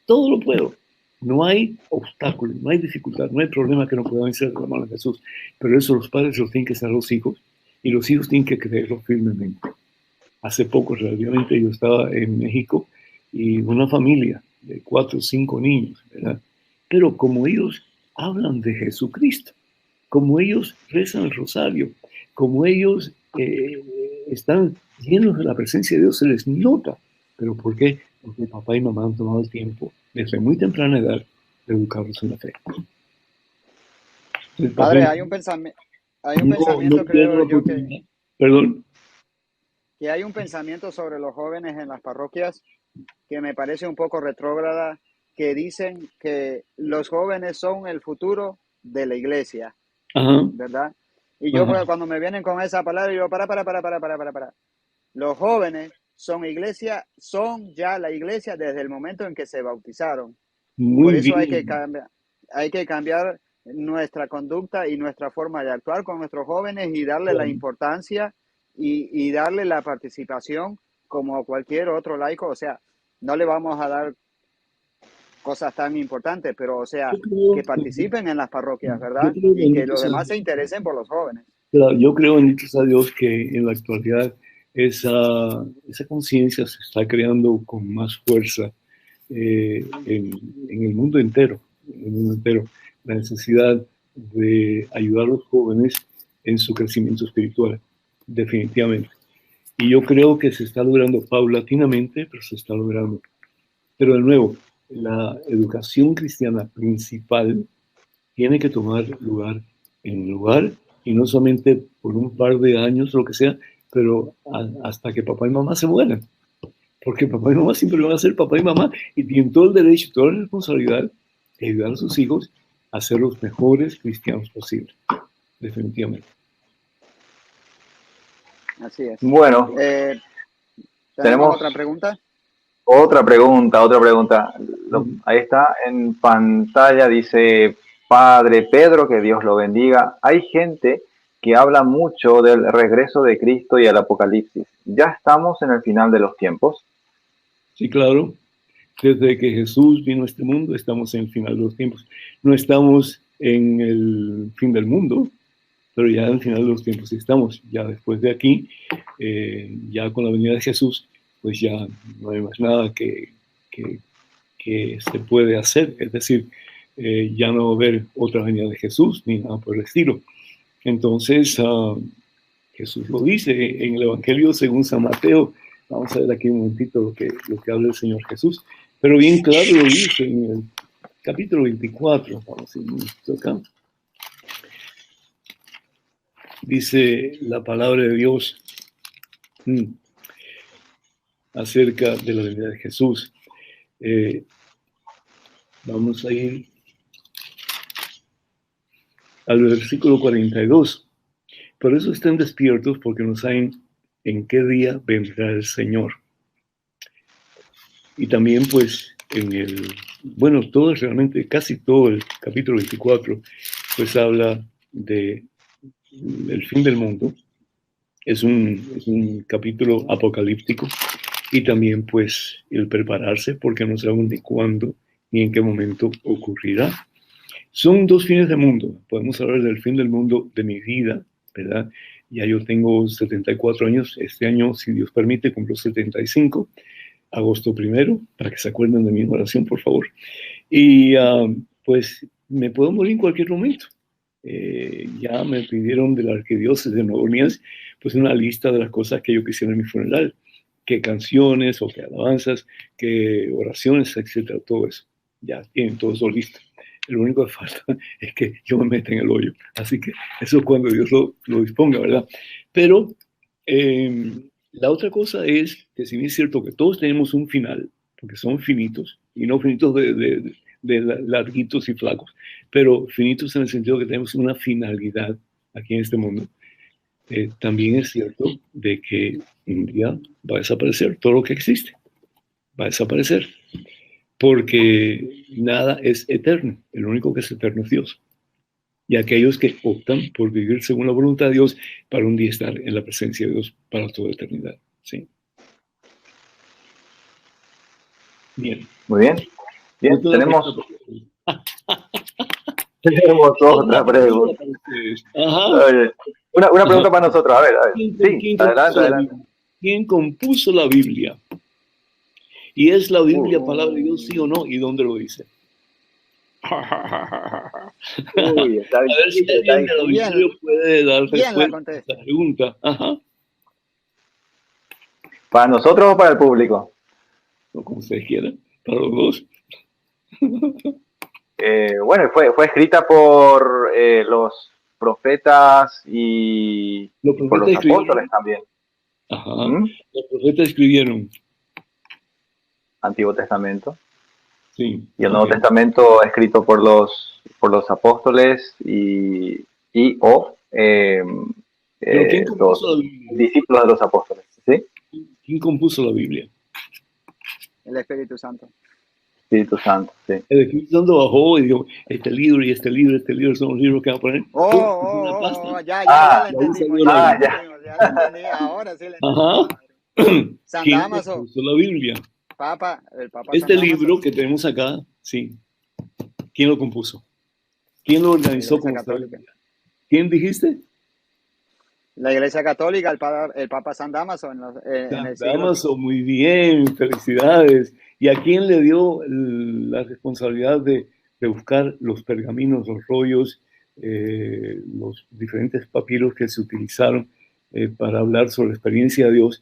[SPEAKER 3] todo lo puedo. No hay obstáculo, no hay dificultad, no hay problema que no pueda vencer de la mano de Jesús. Pero eso los padres lo tienen que hacer a los hijos y los hijos tienen que creerlo firmemente. Hace poco, relativamente, yo estaba en México y una familia de 4 o 5 niños, ¿verdad? Pero como ellos hablan de Jesucristo, como ellos rezan el rosario, como ellos están llenos de la presencia de Dios, se les nota. ¿Pero por qué? Porque papá y mamá han tomado el tiempo desde muy temprana edad de educarlos en la fe.
[SPEAKER 4] Padre, hay un pensamiento creo yo
[SPEAKER 3] Perdón.
[SPEAKER 4] Que hay un pensamiento sobre los jóvenes en las parroquias que me parece un poco retrógrada, que dicen que los jóvenes son el futuro de la iglesia, ¿verdad? Y yo cuando me vienen con esa palabra, yo para. Los jóvenes son iglesia, son ya la iglesia desde el momento en que se bautizaron. Por eso hay que cambiar nuestra conducta y nuestra forma de actuar con nuestros jóvenes y darle la importancia y darle la participación como cualquier otro laico. O sea, no le vamos a dar cosas tan importantes, pero o sea, que participen en las parroquias, ¿verdad? Y que los demás se interesen por los jóvenes.
[SPEAKER 3] Claro, yo creo, bendito sea Dios, que en la actualidad esa conciencia se está creando con más fuerza en el mundo entero, la necesidad de ayudar a los jóvenes en su crecimiento espiritual, definitivamente. Y yo creo que se está logrando paulatinamente, pero se está logrando. Pero de nuevo, la educación cristiana principal tiene que tomar lugar en lugar, y no solamente por un par de años, lo que sea, pero hasta que papá y mamá se mueran. Porque papá y mamá siempre van a ser papá y mamá y tienen todo el derecho y toda la responsabilidad de ayudar a sus hijos a ser los mejores cristianos posibles. Definitivamente.
[SPEAKER 4] Así es.
[SPEAKER 2] Bueno,
[SPEAKER 4] ¿tenemos otra pregunta?
[SPEAKER 2] Otra pregunta. Ahí está en pantalla, dice Padre Pedro, que Dios lo bendiga. Hay gente que habla mucho del regreso de Cristo y el Apocalipsis. ¿Ya estamos en el final de los tiempos?
[SPEAKER 3] Sí, claro. Desde que Jesús vino a este mundo, estamos en el final de los tiempos. No estamos en el fin del mundo, pero ya al final de los tiempos estamos. Ya después de aquí, ya con la venida de Jesús, pues ya no hay más nada que se puede hacer. Es decir, ya no va a haber otra venida de Jesús ni nada por el estilo. Entonces, Jesús lo dice en el Evangelio según San Mateo. Vamos a ver aquí un momentito lo que habla el Señor Jesús. Pero bien claro lo dice en el capítulo 24. Vamos a ir acá. Dice la palabra de Dios acerca de la venida de Jesús. Vamos a ir al versículo 42. Por eso estén despiertos, porque no saben en qué día vendrá el Señor. Y también, pues, realmente casi todo el capítulo 24, pues habla de el fin del mundo. Es un capítulo apocalíptico, y también, pues, el prepararse, porque no saben ni cuándo ni en qué momento ocurrirá. Son dos fines del mundo. Podemos hablar del fin del mundo de mi vida, ¿verdad? Ya yo tengo 74 años. Este año, si Dios permite, cumplo 75. Agosto 1, para que se acuerden de mi oración, por favor. Y pues me puedo morir en cualquier momento. Ya me pidieron de la Arquidiócesis de Nueva Orleans, pues una lista de las cosas que yo quisiera en mi funeral. Qué canciones o qué alabanzas, qué oraciones, etcétera, todo eso. Ya tienen todo eso listo. Lo único que falta es que yo me meta en el hoyo. Así que eso es cuando Dios lo disponga, ¿verdad? Pero la otra cosa es que si bien es cierto que todos tenemos un final, porque son finitos, y no finitos de larguitos y flacos, pero finitos en el sentido que tenemos una finalidad aquí en este mundo, también es cierto de que un día va a desaparecer todo lo que existe. Va a desaparecer. Porque nada es eterno. El único que es eterno es Dios. Y aquellos que optan por vivir según la voluntad de Dios para un día estar en la presencia de Dios para toda eternidad. ¿Sí? Bien.
[SPEAKER 2] Muy bien. Bien, tenemos otra pregunta. Una pregunta para nosotros. A ver. Sí, adelante.
[SPEAKER 3] ¿Quién compuso la Biblia? ¿Y es la Biblia palabra de Dios, sí o no? ¿Y dónde lo dice?
[SPEAKER 2] A ver
[SPEAKER 3] si alguien del auditorio puede dar respuesta a esta pregunta. Ajá.
[SPEAKER 2] ¿Para nosotros o para el público?
[SPEAKER 3] O como ustedes quieran, para los dos.
[SPEAKER 2] Bueno, fue escrita por los profetas y por los apóstoles también.
[SPEAKER 3] Ajá. Los profetas escribieron
[SPEAKER 2] Antiguo Testamento.
[SPEAKER 3] Sí.
[SPEAKER 2] Y el Nuevo Testamento escrito por los apóstoles y los discípulos de los apóstoles. ¿Sí?
[SPEAKER 3] ¿Quién compuso la Biblia?
[SPEAKER 4] El Espíritu Santo.
[SPEAKER 2] Espíritu Santo, sí.
[SPEAKER 3] El Espíritu Santo bajó y dijo, este libro son los libros que van a poner.
[SPEAKER 4] Ya lo entendí. Ahora sí lo entendí.
[SPEAKER 3] San Damaso. Compuso la Biblia.
[SPEAKER 4] El Papa
[SPEAKER 3] este libro que tenemos acá, sí. ¿Quién lo compuso? ¿Quién lo organizó como Biblia? ¿Quién dijiste?
[SPEAKER 4] La Iglesia Católica, el Papa San Damaso.
[SPEAKER 3] San Damaso, muy bien, felicidades. ¿Y a quién le dio la responsabilidad de buscar los pergaminos, los rollos, los diferentes papiros que se utilizaron para hablar sobre la experiencia de Dios?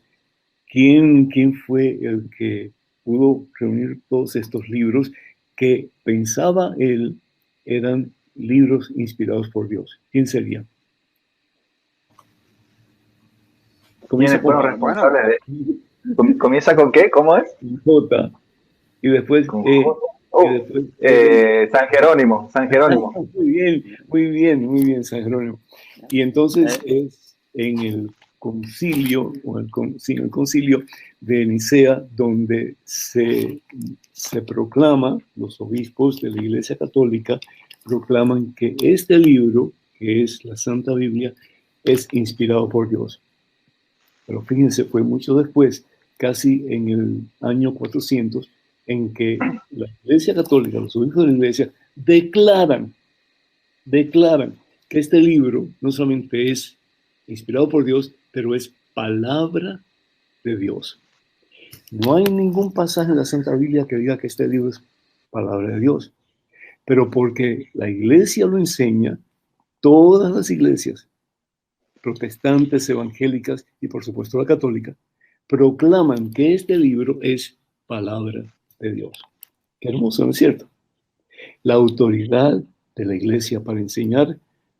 [SPEAKER 3] ¿Quién fue el que pudo reunir todos estos libros que pensaba él eran libros inspirados por Dios? ¿Quién sería?
[SPEAKER 2] Comienza con qué, ¿cómo es?
[SPEAKER 3] J. Y después
[SPEAKER 2] San Jerónimo.
[SPEAKER 3] Muy bien, San Jerónimo. Y entonces es en el concilio de Nicea donde se proclama, los obispos de la Iglesia Católica proclaman que este libro, que es la Santa Biblia, es inspirado por Dios. Pero fíjense, fue mucho después, casi en el año 400, en que la Iglesia Católica, los obispos de la Iglesia, declaran que este libro no solamente es inspirado por Dios, pero es palabra de Dios. No hay ningún pasaje en la Santa Biblia que diga que este libro es palabra de Dios. Pero porque la iglesia lo enseña, todas las iglesias, protestantes, evangélicas y por supuesto la católica, proclaman que este libro es palabra de Dios. Qué hermoso, ¿no es cierto? La autoridad de la iglesia para enseñar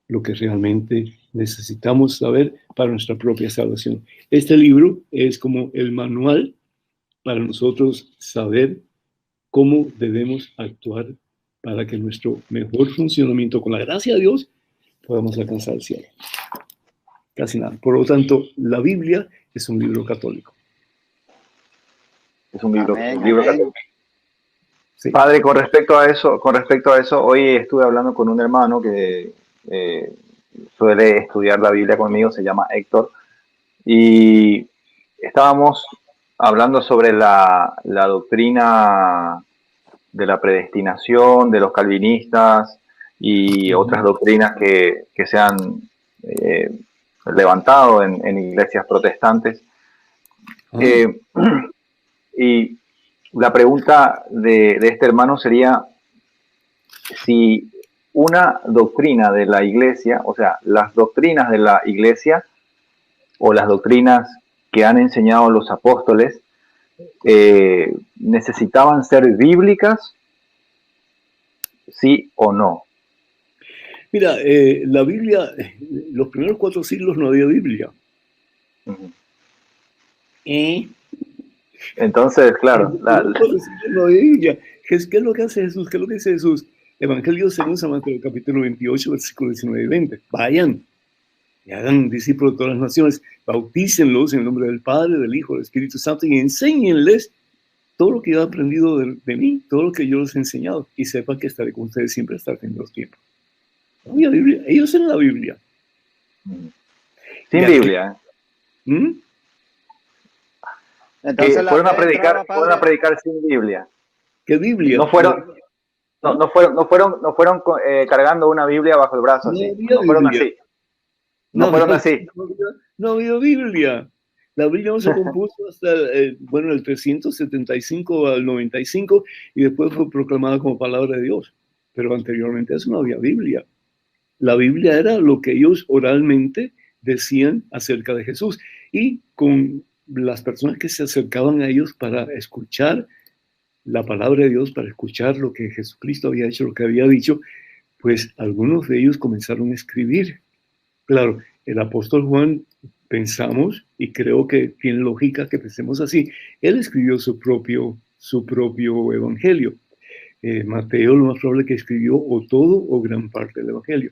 [SPEAKER 3] lo que realmente necesitamos saber para nuestra propia salvación. Este libro es como el manual para nosotros saber cómo debemos actuar para que nuestro mejor funcionamiento, con la gracia de Dios, podamos alcanzar el cielo. Casi nada. Por lo tanto, la Biblia es un libro católico.
[SPEAKER 2] Es un libro,
[SPEAKER 4] Amén,
[SPEAKER 2] un libro
[SPEAKER 4] amén.
[SPEAKER 2] católico.
[SPEAKER 3] Sí.
[SPEAKER 2] Padre, con respecto a eso, hoy estuve hablando con un hermano que suele estudiar la Biblia conmigo, se llama Héctor, y estábamos hablando sobre la doctrina de la predestinación, de los calvinistas y otras doctrinas que se han levantado en iglesias protestantes. Y la pregunta de este hermano sería si una doctrina de la iglesia, o sea, las doctrinas de la iglesia o las doctrinas que han enseñado los apóstoles necesitaban ser bíblicas, sí o no.
[SPEAKER 3] Mira, la Biblia, los primeros 4 siglos no había Biblia.
[SPEAKER 2] Uh-huh. Entonces, claro.
[SPEAKER 3] No había Biblia. ¿Qué es lo que hace Jesús? ¿Qué es lo que dice Jesús? Evangelio según San Mateo, capítulo 28, versículos 19 y 20. Vayan y hagan discípulos de todas las naciones, bautícenlos en el nombre del Padre, del Hijo, del Espíritu Santo y enséñenles todo lo que yo he aprendido de mí, todo lo que yo les he enseñado, y sepan que estaré con ustedes siempre hasta el fin de los tiempos. No había Biblia. Ellos en la Biblia.
[SPEAKER 2] Sin Biblia.
[SPEAKER 4] Entonces,
[SPEAKER 2] fueron a predicar sin Biblia.
[SPEAKER 3] ¿Qué Biblia?
[SPEAKER 2] No fueron cargando una Biblia bajo el brazo así. No fueron así.
[SPEAKER 3] No había Biblia. La Biblia no se compuso hasta, el 375 al 95 y después fue proclamada como palabra de Dios. Pero anteriormente a eso no había Biblia. La Biblia era lo que ellos oralmente decían acerca de Jesús. Y con las personas que se acercaban a ellos para escuchar la palabra de Dios, para escuchar lo que Jesucristo había hecho, lo que había dicho, pues algunos de ellos comenzaron a escribir. Claro, el apóstol Juan, pensamos, y creo que tiene lógica que pensemos así, él escribió su propio evangelio. Mateo, lo más probable que escribió o todo o gran parte del evangelio.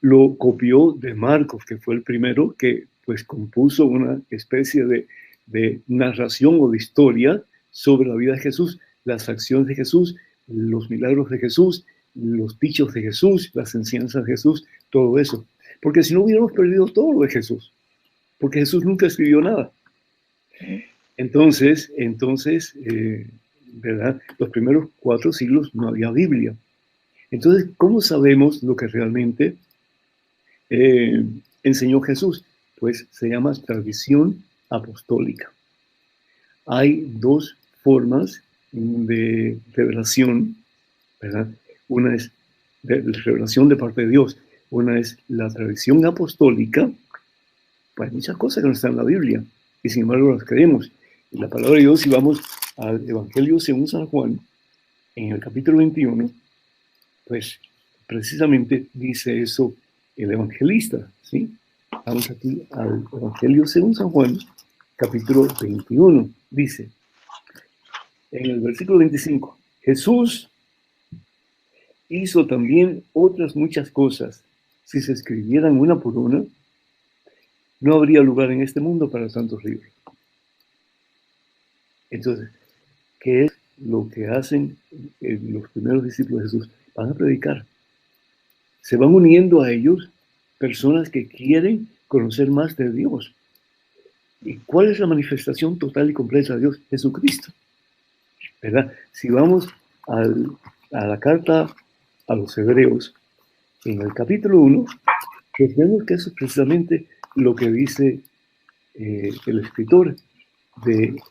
[SPEAKER 3] Lo copió de Marcos, que fue el primero que pues compuso una especie de narración o de historia sobre la vida de Jesús, las acciones de Jesús, los milagros de Jesús, los dichos de Jesús, las enseñanzas de Jesús, todo eso. Porque si no hubiéramos perdido todo lo de Jesús, porque Jesús nunca escribió nada. Entonces, ¿verdad? Los primeros 4 siglos no había Biblia. Entonces, ¿cómo sabemos lo que realmente enseñó Jesús? Pues se llama tradición apostólica. Hay 2 formas de revelación, ¿verdad? Una es de revelación de parte de Dios. Una es la tradición apostólica. Pues hay muchas cosas que no están en la Biblia y sin embargo las creemos. Y la palabra de Dios, si vamos al Evangelio según San Juan, en el capítulo 21, pues precisamente dice eso el evangelista, ¿sí? Vamos aquí al Evangelio según San Juan, capítulo 21, dice, en el versículo 25, Jesús hizo también otras muchas cosas. Si se escribieran una por una, no habría lugar en este mundo para tantos libros. Entonces, ¿qué es lo que hacen los primeros discípulos de Jesús? Van a predicar. Se van uniendo a ellos personas que quieren conocer más de Dios. ¿Y cuál es la manifestación total y completa de Dios? Jesucristo. ¿Verdad? Si vamos a la carta a los Hebreos, en el capítulo 1, Pues vemos que eso es precisamente lo que dice el escritor de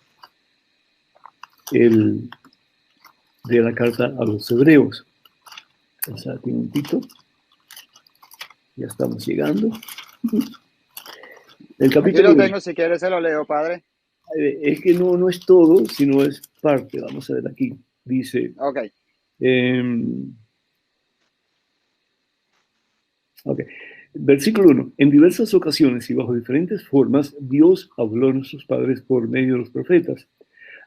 [SPEAKER 3] la carta a los hebreos. O sea, un momentito. Ya estamos llegando. El capítulo.
[SPEAKER 4] Aquí lo tengo, si quieres se lo leo, padre.
[SPEAKER 3] Es que no es todo, sino es parte. Vamos a ver aquí. Dice.
[SPEAKER 4] Ok.
[SPEAKER 3] Ok. Versículo 1. En diversas ocasiones y bajo diferentes formas, Dios habló a nuestros padres por medio de los profetas.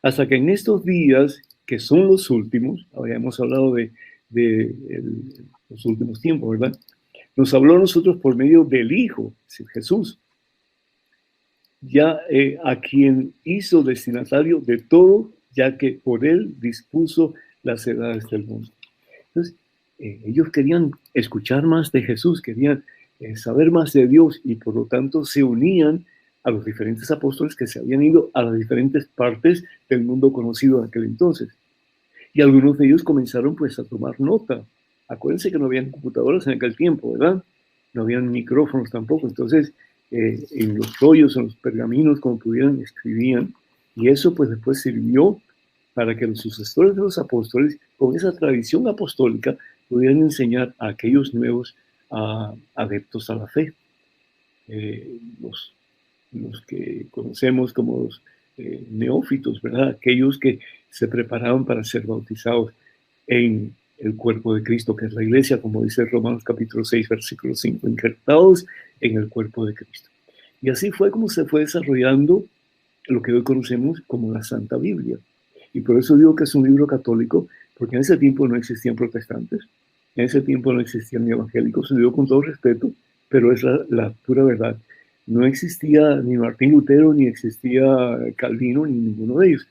[SPEAKER 3] Hasta que en estos días, que son los últimos, ahora hemos hablado de los últimos tiempos, ¿verdad? Nos habló a nosotros por medio del Hijo, Jesús, ya a quien hizo destinatario de todo, ya que por él dispuso las edades del mundo. Entonces, ellos querían escuchar más de Jesús, querían saber más de Dios y por lo tanto se unían a los diferentes apóstoles que se habían ido a las diferentes partes del mundo conocido en aquel entonces. Y algunos de ellos comenzaron pues a tomar nota. Acuérdense que no habían computadoras en aquel tiempo, ¿verdad? No habían micrófonos tampoco. Entonces, en los rollos, en los pergaminos, como pudieran, escribían. Y eso pues después sirvió para que los sucesores de los apóstoles, con esa tradición apostólica, pudieran enseñar a aquellos nuevos adeptos a la fe. Los que conocemos como los neófitos, ¿verdad? Aquellos que se preparaban para ser bautizados en el cuerpo de Cristo, que es la iglesia, como dice Romanos capítulo 6, versículo 5, injertados en el cuerpo de Cristo. Y así fue como se fue desarrollando lo que hoy conocemos como la Santa Biblia. Y por eso digo que es un libro católico, porque en ese tiempo no existían protestantes, en ese tiempo no existían evangélicos, lo digo con todo respeto, pero es la pura verdad. No existía ni Martín Lutero, ni existía Calvino, ni ninguno de ellos.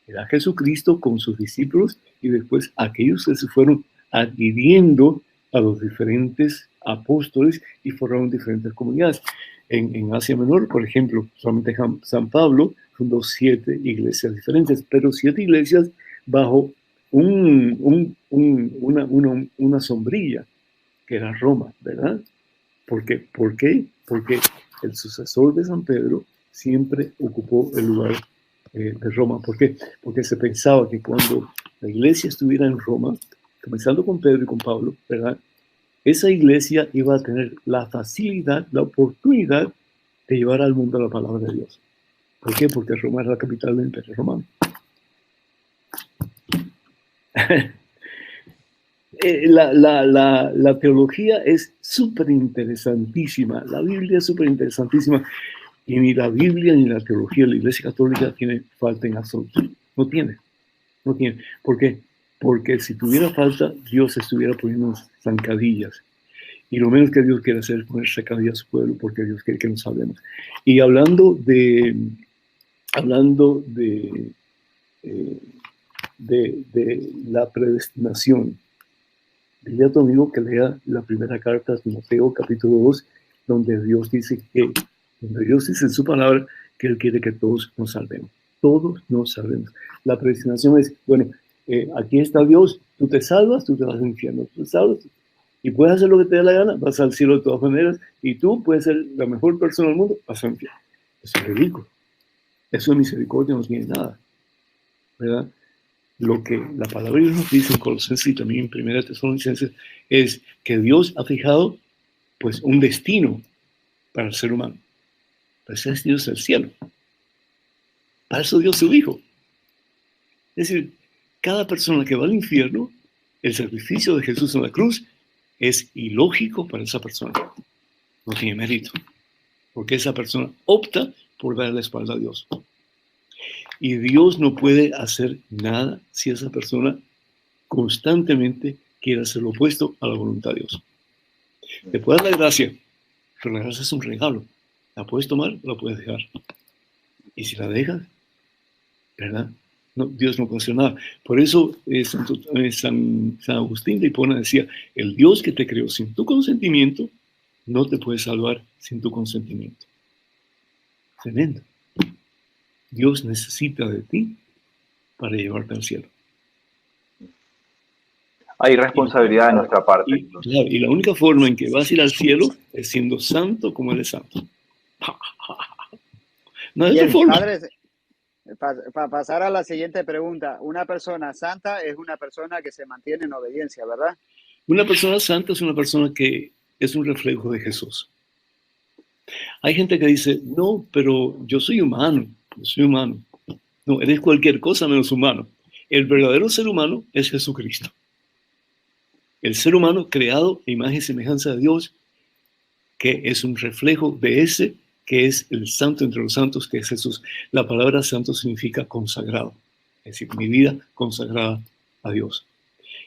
[SPEAKER 3] Era Jesucristo con sus discípulos y después aquellos que se fueron adhiriendo a los diferentes apóstoles y formaron diferentes comunidades. En Asia Menor, por ejemplo, solamente San Pablo fundó 7 iglesias diferentes, pero 7 iglesias bajo una sombrilla, que era Roma, ¿verdad? ¿Por qué? Porque el sucesor de San Pedro siempre ocupó el lugar de Roma. ¿Por qué? Porque se pensaba que cuando la iglesia estuviera en Roma, comenzando con Pedro y con Pablo, ¿verdad? Esa iglesia iba a tener la facilidad, la oportunidad de llevar al mundo la palabra de Dios. ¿Por qué? Porque Roma era la capital del Imperio Romano. La teología es súper interesantísima, la Biblia es súper interesantísima, y ni la Biblia ni la teología de la Iglesia Católica tiene falta en absoluto. No tiene. ¿Por qué? Porque si tuviera falta, Dios estuviera poniendo zancadillas. Y lo menos que Dios quiere hacer es poner zancadillas a su pueblo, porque Dios quiere que nos hablemos. Y hablando de la predestinación, dile a tu amigo que lea la primera carta de Timoteo, capítulo 2, donde Dios dice en su palabra que Él quiere que todos nos salvemos. Todos nos salvemos. La predestinación es, bueno, aquí está Dios, tú te salvas, tú te vas al infierno, tú te salvas, y puedes hacer lo que te dé la gana, vas al cielo de todas maneras, y tú puedes ser la mejor persona del mundo, vas al infierno. Eso es ridículo. Eso de misericordia no tiene nada, ¿verdad? Lo que la palabra de Dios nos dice en Colosenses y también en 1 Tesalonicenses es que Dios ha fijado pues un destino para el ser humano. Ese destino es el cielo. Para eso Dios su Hijo. Es decir, cada persona que va al infierno, el sacrificio de Jesús en la cruz es ilógico para esa persona. No tiene mérito. Porque esa persona opta por dar la espalda a Dios. Y Dios no puede hacer nada si esa persona constantemente quiere hacer lo opuesto a la voluntad de Dios. Te puede dar la gracia, pero la gracia es un regalo. La puedes tomar o la puedes dejar. Y si la dejas, ¿verdad? No, Dios no puede hacer nada. Por eso San Agustín de Hipona decía, el Dios que te creó sin tu consentimiento, no te puede salvar sin tu consentimiento. Tremendo. Dios necesita de ti para llevarte al cielo.
[SPEAKER 2] Hay responsabilidad de nuestra parte.
[SPEAKER 3] Y la única forma en que vas a ir al cielo es siendo santo como Él es santo. No hay otra forma.
[SPEAKER 4] Padre, para pasar a la siguiente pregunta, una persona santa es una persona que se mantiene en obediencia, ¿verdad?
[SPEAKER 3] Una persona santa es una persona que es un reflejo de Jesús. Hay gente que dice, no, pero yo soy humano, No, eres cualquier cosa menos humano. El verdadero ser humano es Jesucristo. El ser humano creado a imagen y semejanza de Dios, que es un reflejo de ese que es el santo entre los santos, que es Jesús. La palabra santo significa consagrado, es decir, mi vida consagrada a Dios.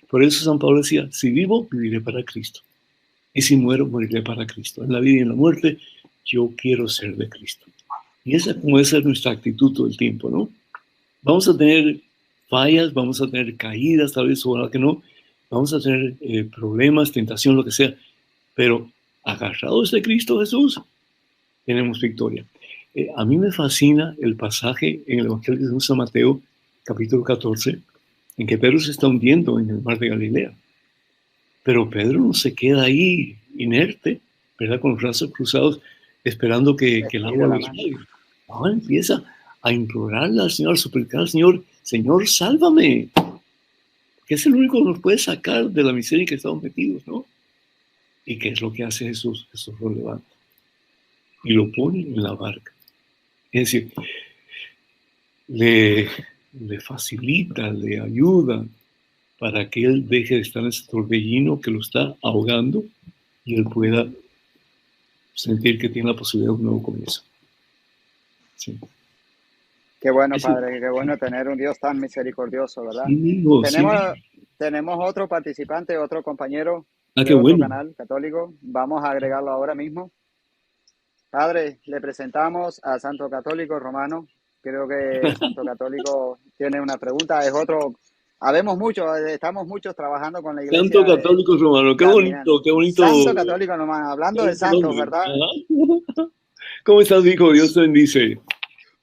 [SPEAKER 3] Por eso San Pablo decía, si vivo, viviré para Cristo. Y si muero, moriré para Cristo. En la vida y en la muerte, yo quiero ser de Cristo. Y esa como debe ser nuestra actitud todo el tiempo, ¿no? Vamos a tener fallas, vamos a tener caídas, tal vez, o que no. Vamos a tener problemas, tentación, lo que sea. Pero agarrados de Cristo Jesús, tenemos victoria. A mí me fascina el pasaje en el Evangelio de San Mateo, capítulo 14, en que Pedro se está hundiendo en el mar de Galilea. Pero Pedro no se queda ahí inerte, ¿verdad? Con los brazos cruzados, esperando que el agua lo salve. No, empieza a implorarle al Señor, a suplicar al Señor, Señor, sálvame. Que es el único que nos puede sacar de la miseria en que estamos metidos, ¿no? ¿Y qué es lo que hace Jesús? Jesús lo levanta y lo pone en la barca. Es decir, le facilita, le ayuda para que él deje de estar en ese torbellino que lo está ahogando y él pueda sentir que tiene la posibilidad de un nuevo comienzo. Sí.
[SPEAKER 4] Qué bueno, Padre, qué bueno tener un Dios tan misericordioso, ¿verdad?
[SPEAKER 3] Sí,
[SPEAKER 4] tenemos otro participante, otro compañero de
[SPEAKER 3] qué
[SPEAKER 4] otro
[SPEAKER 3] bueno.
[SPEAKER 4] canal católico. Vamos a agregarlo ahora mismo. Padre, le presentamos a Santo Católico Romano. Creo que Santo Católico tiene una pregunta. Es otro. Habemos muchos, estamos muchos trabajando con la iglesia.
[SPEAKER 3] Santo Católico Romano, qué bonito, qué bonito.
[SPEAKER 4] Santo Católico Romano, hablando de santos, ¿verdad?
[SPEAKER 3] ¿Cómo estás, hijo? Dios te bendice.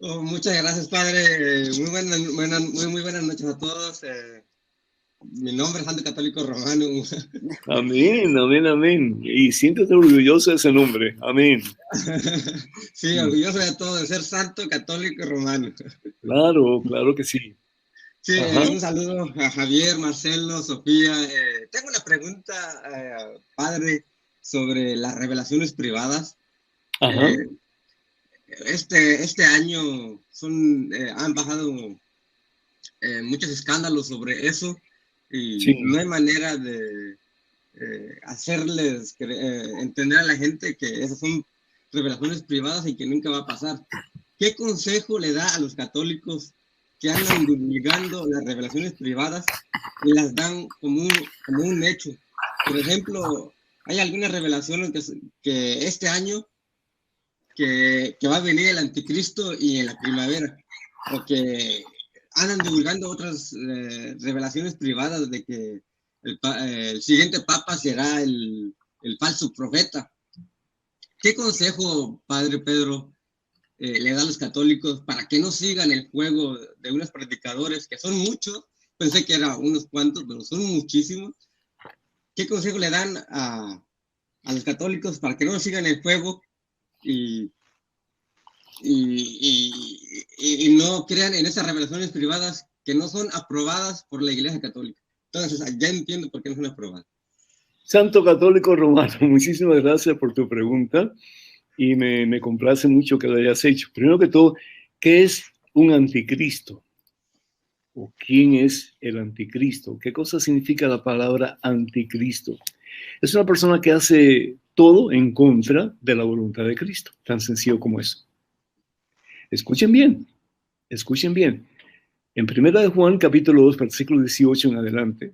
[SPEAKER 7] Oh, muchas gracias, Padre. Muy buenas noches a todos. Mi nombre es Santo Católico Romano.
[SPEAKER 3] Amén, amén, amén. Y siéntete orgulloso de ese nombre. Amén.
[SPEAKER 7] Sí, orgulloso de todo, de ser Santo Católico Romano.
[SPEAKER 3] Claro, claro que sí.
[SPEAKER 7] Sí, un saludo a Javier, Marcelo, Sofía. Tengo una pregunta, Padre, sobre las revelaciones privadas.
[SPEAKER 3] Ajá.
[SPEAKER 7] Este año han bajado muchos escándalos sobre eso y sí. No hay manera de hacerles entender a la gente que esas son revelaciones privadas y que nunca va a pasar. ¿Qué consejo le da a los católicos que andan divulgando las revelaciones privadas y las dan como un hecho? Por ejemplo, hay algunas revelaciones que este año que va a venir el anticristo y en la primavera, porque andan divulgando otras revelaciones privadas de que el siguiente papa será el falso profeta. ¿Qué consejo, Padre Pedro, le da a los católicos para que no sigan el juego de unos predicadores, que son muchos? Pensé que eran unos cuantos, pero son muchísimos. ¿Qué consejo le dan a los católicos para que no sigan el juego y no crean en esas revelaciones privadas que no son aprobadas por la Iglesia Católica? Entonces, ya entiendo por qué no son aprobadas.
[SPEAKER 3] Santo Católico Romano, muchísimas gracias por tu pregunta y me complace mucho que lo hayas hecho. Primero que todo, ¿qué es un anticristo? ¿O quién es el anticristo? ¿Qué cosa significa la palabra anticristo? Es una persona que hace todo en contra de la voluntad de Cristo, tan sencillo como eso. Escuchen bien, escuchen bien. En 1 de Juan, capítulo 2, versículo 18 en adelante,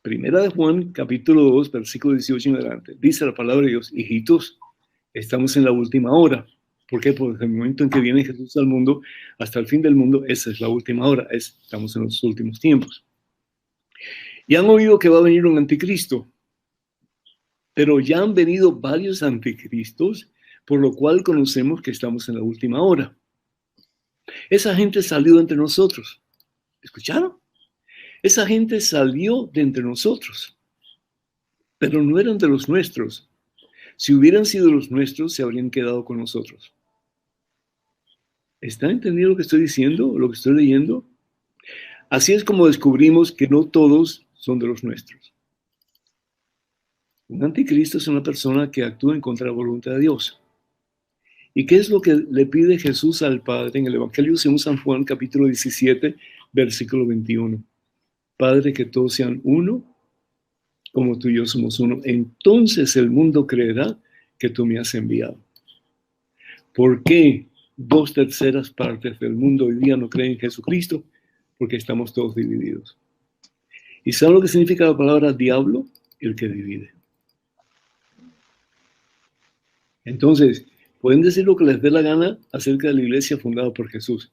[SPEAKER 3] 1 de Juan, capítulo 2, versículo 18 en adelante, dice la palabra de Dios, hijitos, estamos en la última hora. ¿Por qué? Porque el momento en que viene Jesús al mundo, hasta el fin del mundo, esa es la última hora, estamos en los últimos tiempos. Y han oído que va a venir un anticristo, pero ya han venido varios anticristos, por lo cual conocemos que estamos en la última hora. Esa gente salió entre nosotros. ¿Escucharon? Esa gente salió de entre nosotros, pero no eran de los nuestros. Si hubieran sido los nuestros, se habrían quedado con nosotros. ¿Están entendiendo lo que estoy diciendo, lo que estoy leyendo? Así es como descubrimos que no todos son de los nuestros. Un anticristo es una persona que actúa en contra de la voluntad de Dios. ¿Y qué es lo que le pide Jesús al Padre en el Evangelio según San Juan, capítulo 17, versículo 21? Padre, que todos sean uno, como tú y yo somos uno. Entonces el mundo creerá que tú me has enviado. ¿Por qué 2/3 partes del mundo hoy día no creen en Jesucristo? Porque estamos todos divididos. ¿Y saben lo que significa la palabra diablo? El que divide. Entonces, pueden decir lo que les dé la gana acerca de la iglesia fundada por Jesús.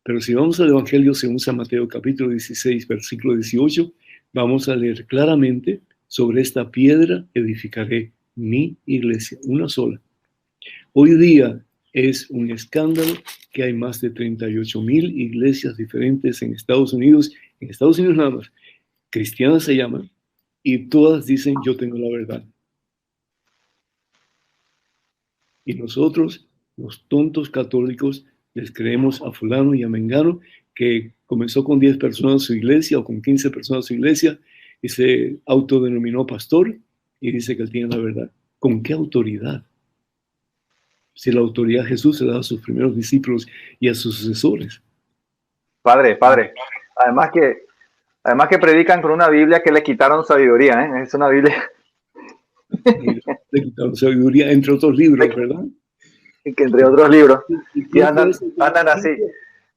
[SPEAKER 3] Pero si vamos al Evangelio según San Mateo capítulo 16, versículo 18, vamos a leer claramente: sobre esta piedra edificaré mi iglesia, una sola. Hoy día es un escándalo que hay más de 38,000 iglesias diferentes en Estados Unidos nada más, cristianas se llaman, y todas dicen yo tengo la verdad. Y nosotros, los tontos católicos, les creemos a fulano y a mengano, que comenzó con 10 personas su iglesia o con 15 personas su iglesia y se autodenominó pastor y dice que él tiene la verdad. ¿Con qué autoridad? Si la autoridad Jesús se la da a sus primeros discípulos y a sus sucesores.
[SPEAKER 2] Padre, además que predican con una Biblia que le quitaron sabiduría, ¿eh? Es una Biblia...
[SPEAKER 3] Le quitaron sabiduría, entre otros libros, ¿verdad?
[SPEAKER 2] Que entre otros libros. Y andan así.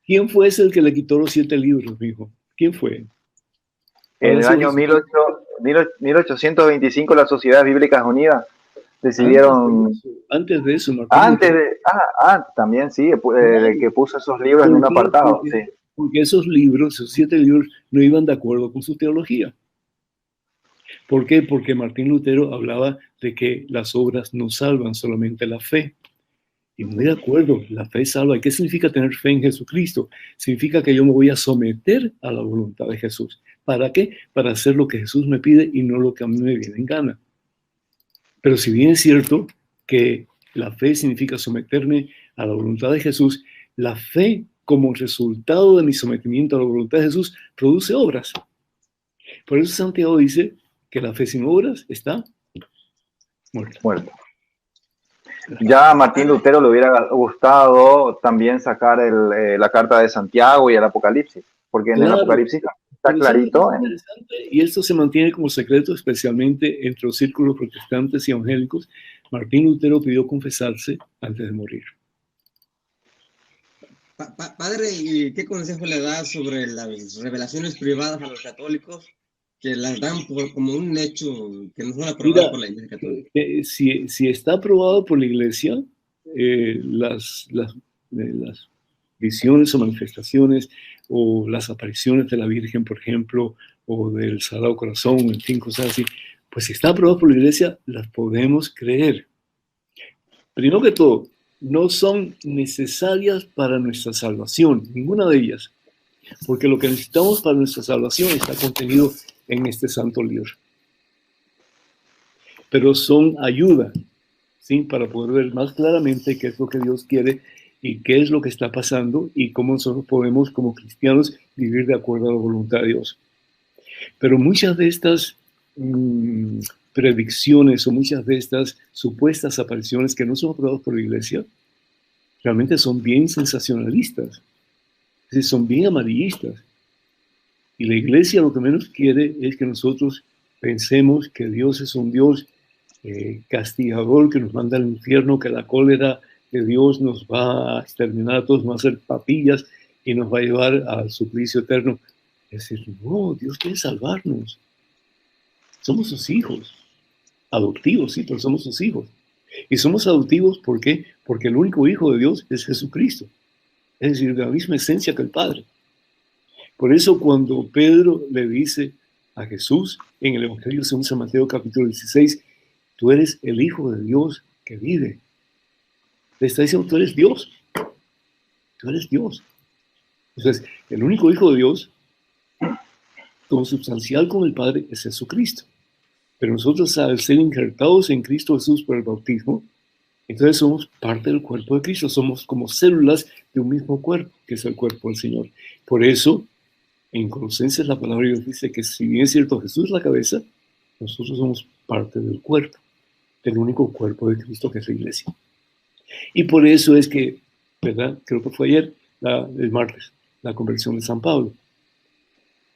[SPEAKER 3] ¿Quién fue ese el que le quitó los 7 libros, mijo? ¿Quién fue?
[SPEAKER 2] En el año 1825 las Sociedades Bíblicas Unidas decidieron...
[SPEAKER 3] Antes de eso,
[SPEAKER 2] Martín. También sí, de que puso esos libros en un apartado. Sí.
[SPEAKER 3] Porque esos libros, esos 7 libros, no iban de acuerdo con su teología. ¿Por qué? Porque Martín Lutero hablaba de que las obras no salvan, solamente la fe. Y muy de acuerdo, la fe salva. ¿Y qué significa tener fe en Jesucristo? Significa que yo me voy a someter a la voluntad de Jesús. ¿Para qué? Para hacer lo que Jesús me pide y no lo que a mí me viene en gana. Pero si bien es cierto que la fe significa someterme a la voluntad de Jesús, la fe, como resultado de mi sometimiento a la voluntad de Jesús, produce obras. Por eso Santiago dice que la fe sin obras está muerta.
[SPEAKER 2] Ya a Martín Lutero le hubiera gustado también sacar la carta de Santiago y el Apocalipsis, porque en el Apocalipsis está clarito.
[SPEAKER 3] Y esto se mantiene como secreto, especialmente entre los círculos protestantes y evangélicos. Martín Lutero pidió confesarse antes de morir.
[SPEAKER 7] Padre, ¿y qué consejo le da sobre las revelaciones privadas a los católicos que las dan como un hecho que no son aprobadas por la Iglesia Católica?
[SPEAKER 3] Si está aprobado por la Iglesia, las visiones o manifestaciones o las apariciones de la Virgen, por ejemplo, o del Sagrado Corazón, en fin, cosas así, pues si está aprobado por la Iglesia, las podemos creer. Primero que todo, no son necesarias para nuestra salvación, ninguna de ellas, porque lo que necesitamos para nuestra salvación está contenido en este santo libro. Pero son ayuda, ¿sí? Para poder ver más claramente qué es lo que Dios quiere y qué es lo que está pasando y cómo nosotros podemos, como cristianos, vivir de acuerdo a la voluntad de Dios. Pero muchas de estas predicciones o muchas de estas supuestas apariciones que no son aprobadas por la Iglesia, realmente son bien sensacionalistas, es decir, son bien amarillistas. Y la Iglesia lo que menos quiere es que nosotros pensemos que Dios es un Dios castigador, que nos manda al infierno, que la cólera de Dios nos va a exterminar a todos, nos va a hacer papillas y nos va a llevar al suplicio eterno. Es decir, no, Dios quiere salvarnos. Somos sus hijos. Adoptivos, sí, pero somos sus hijos. Y somos adoptivos, ¿por qué? Porque el único hijo de Dios es Jesucristo. Es decir, de la misma esencia que el Padre. Por eso cuando Pedro le dice a Jesús en el Evangelio según San Mateo capítulo 16, tú eres el Hijo de Dios que vive. Le está diciendo, tú eres Dios. Tú eres Dios. Entonces, el único Hijo de Dios consubstancial con el Padre es Jesucristo. Pero nosotros, al ser injertados en Cristo Jesús por el bautismo, entonces somos parte del cuerpo de Cristo, somos como células de un mismo cuerpo, que es el cuerpo del Señor. Por eso, en Colosenses la palabra de Dios dice que si bien es cierto Jesús es la cabeza, nosotros somos parte del cuerpo, del único cuerpo de Cristo que es la iglesia. Y por eso es que, ¿verdad? Creo que fue ayer, el martes, la conversión de San Pablo.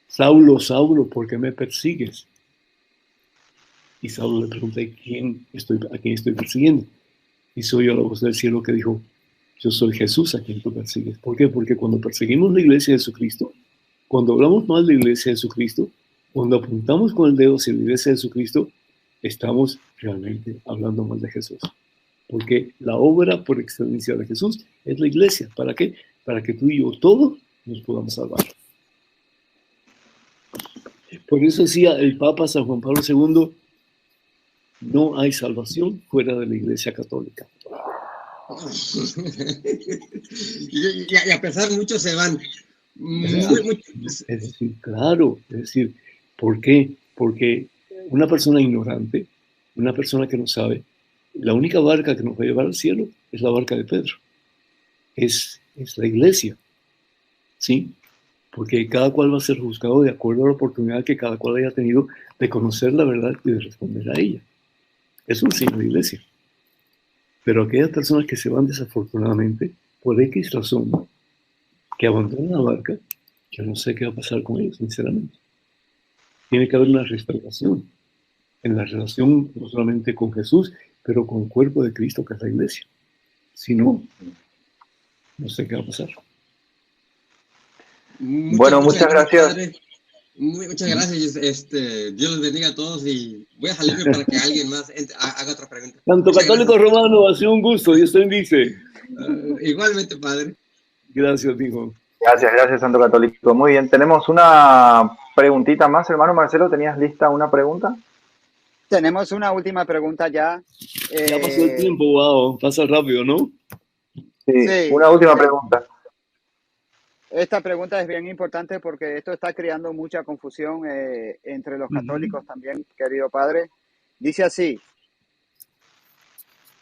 [SPEAKER 3] Saulo, Saulo, ¿por qué me persigues? Y Saulo le pregunta, ¿a quién estoy persiguiendo? Y se oyó la voz del cielo que dijo, yo soy Jesús a quien tú persigues. ¿Por qué? Porque cuando perseguimos la iglesia de Jesucristo, cuando hablamos mal de la iglesia de Jesucristo, cuando apuntamos con el dedo hacia la iglesia de Jesucristo, estamos realmente hablando mal de Jesús. Porque la obra por excelencia de Jesús es la iglesia. ¿Para qué? Para que tú y yo todos nos podamos salvar. Por eso decía el Papa San Juan Pablo II, no hay salvación fuera de la Iglesia Católica.
[SPEAKER 7] Y a pesar muchos se van.
[SPEAKER 3] Es decir, claro, es decir, ¿por qué? Porque una persona ignorante, una persona que no sabe, la única barca que nos va a llevar al cielo es la barca de Pedro. Es la iglesia, ¿sí? Porque cada cual va a ser juzgado de acuerdo a la oportunidad que cada cual haya tenido de conocer la verdad y de responder a ella. Es un signo de iglesia. Pero aquellas personas que se van desafortunadamente, por X razón, que abandonan la barca, yo no sé qué va a pasar con ellos, sinceramente. Tiene que haber una restauración en la relación no solamente con Jesús, pero con el cuerpo de Cristo, que es la iglesia. Si no, no sé qué va a pasar.
[SPEAKER 2] Muchas gracias.
[SPEAKER 7] Padre. Muchas gracias. Dios les bendiga a todos y voy a salirme para que alguien más haga otra pregunta.
[SPEAKER 3] Santo Católico Romano, ha sido un gusto. Dios te bendice.
[SPEAKER 7] Igualmente, Padre.
[SPEAKER 3] Gracias, hijo.
[SPEAKER 2] Gracias, Santo Católico. Muy bien, tenemos una preguntita más, hermano Marcelo. ¿Tenías lista una pregunta?
[SPEAKER 4] Tenemos una última pregunta ya.
[SPEAKER 3] Ya pasó el tiempo, wow. Pasa rápido, ¿no?
[SPEAKER 2] Sí, una última pregunta.
[SPEAKER 4] Esta pregunta es bien importante porque esto está creando mucha confusión entre los católicos también, querido padre. Dice así: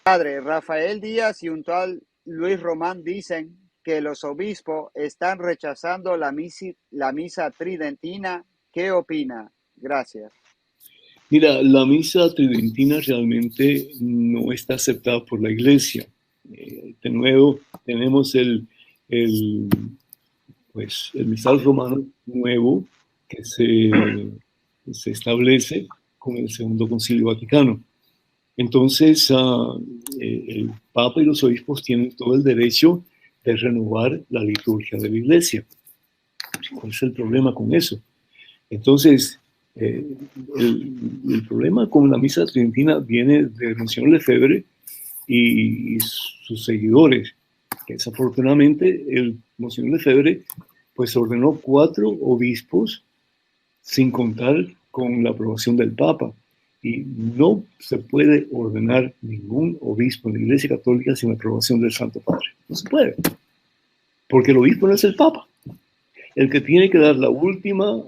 [SPEAKER 4] Padre, Rafael Díaz y un tal Luis Román dicen que los obispos están rechazando la misa tridentina. ¿Qué opina? Gracias.
[SPEAKER 3] Mira, la misa tridentina realmente no está aceptada por la iglesia. De nuevo, tenemos el misal romano nuevo que se establece con el Segundo Concilio Vaticano. Entonces, el Papa y los obispos tienen todo el derecho de renovar la liturgia de la iglesia. ¿Cuál es el problema con eso? Entonces, el problema con la misa tridentina viene de Monsignor Lefebvre y sus seguidores, que desafortunadamente el Monsignor Lefebvre pues ordenó 4 obispos sin contar con la aprobación del Papa. Y no se puede ordenar ningún obispo en la Iglesia Católica sin la aprobación del Santo Padre. No se puede. Porque el obispo no es el Papa. El que tiene que dar la última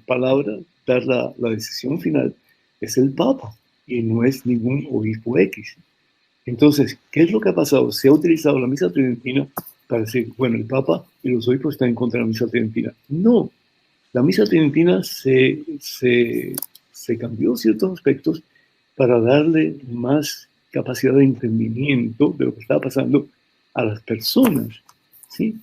[SPEAKER 3] palabra, dar la decisión final, es el Papa. Y no es ningún obispo X. Entonces, ¿qué es lo que ha pasado? Se ha utilizado la misa tridentina para decir, bueno, el Papa y los obispos están en contra de la misa tridentina. No. La misa tridentina se cambió ciertos aspectos para darle más capacidad de entendimiento de lo que estaba pasando a las personas, ¿sí?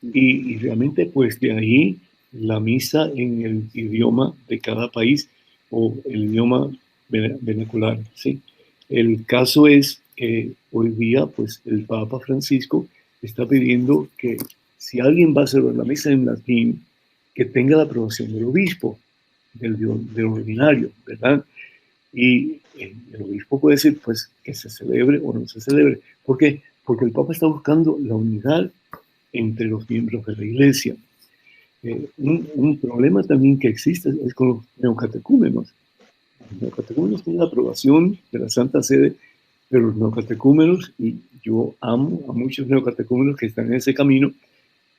[SPEAKER 3] Y realmente, pues, de ahí la misa en el idioma de cada país o el idioma vernacular, ¿sí? El caso es que hoy día, pues, el Papa Francisco está pidiendo que si alguien va a hacer la misa en latín, que tenga la aprobación del obispo, del ordinario, ¿verdad? Y el obispo puede decir, pues, que se celebre o no se celebre. ¿Por qué? Porque el Papa está buscando la unidad entre los miembros de la Iglesia. Un problema también que existe es con los neocatecúmenos. Los neocatecúmenos tienen la aprobación de la Santa Sede, pero los neocatecúmenos, y yo amo a muchos neocatecúmenos que están en ese camino,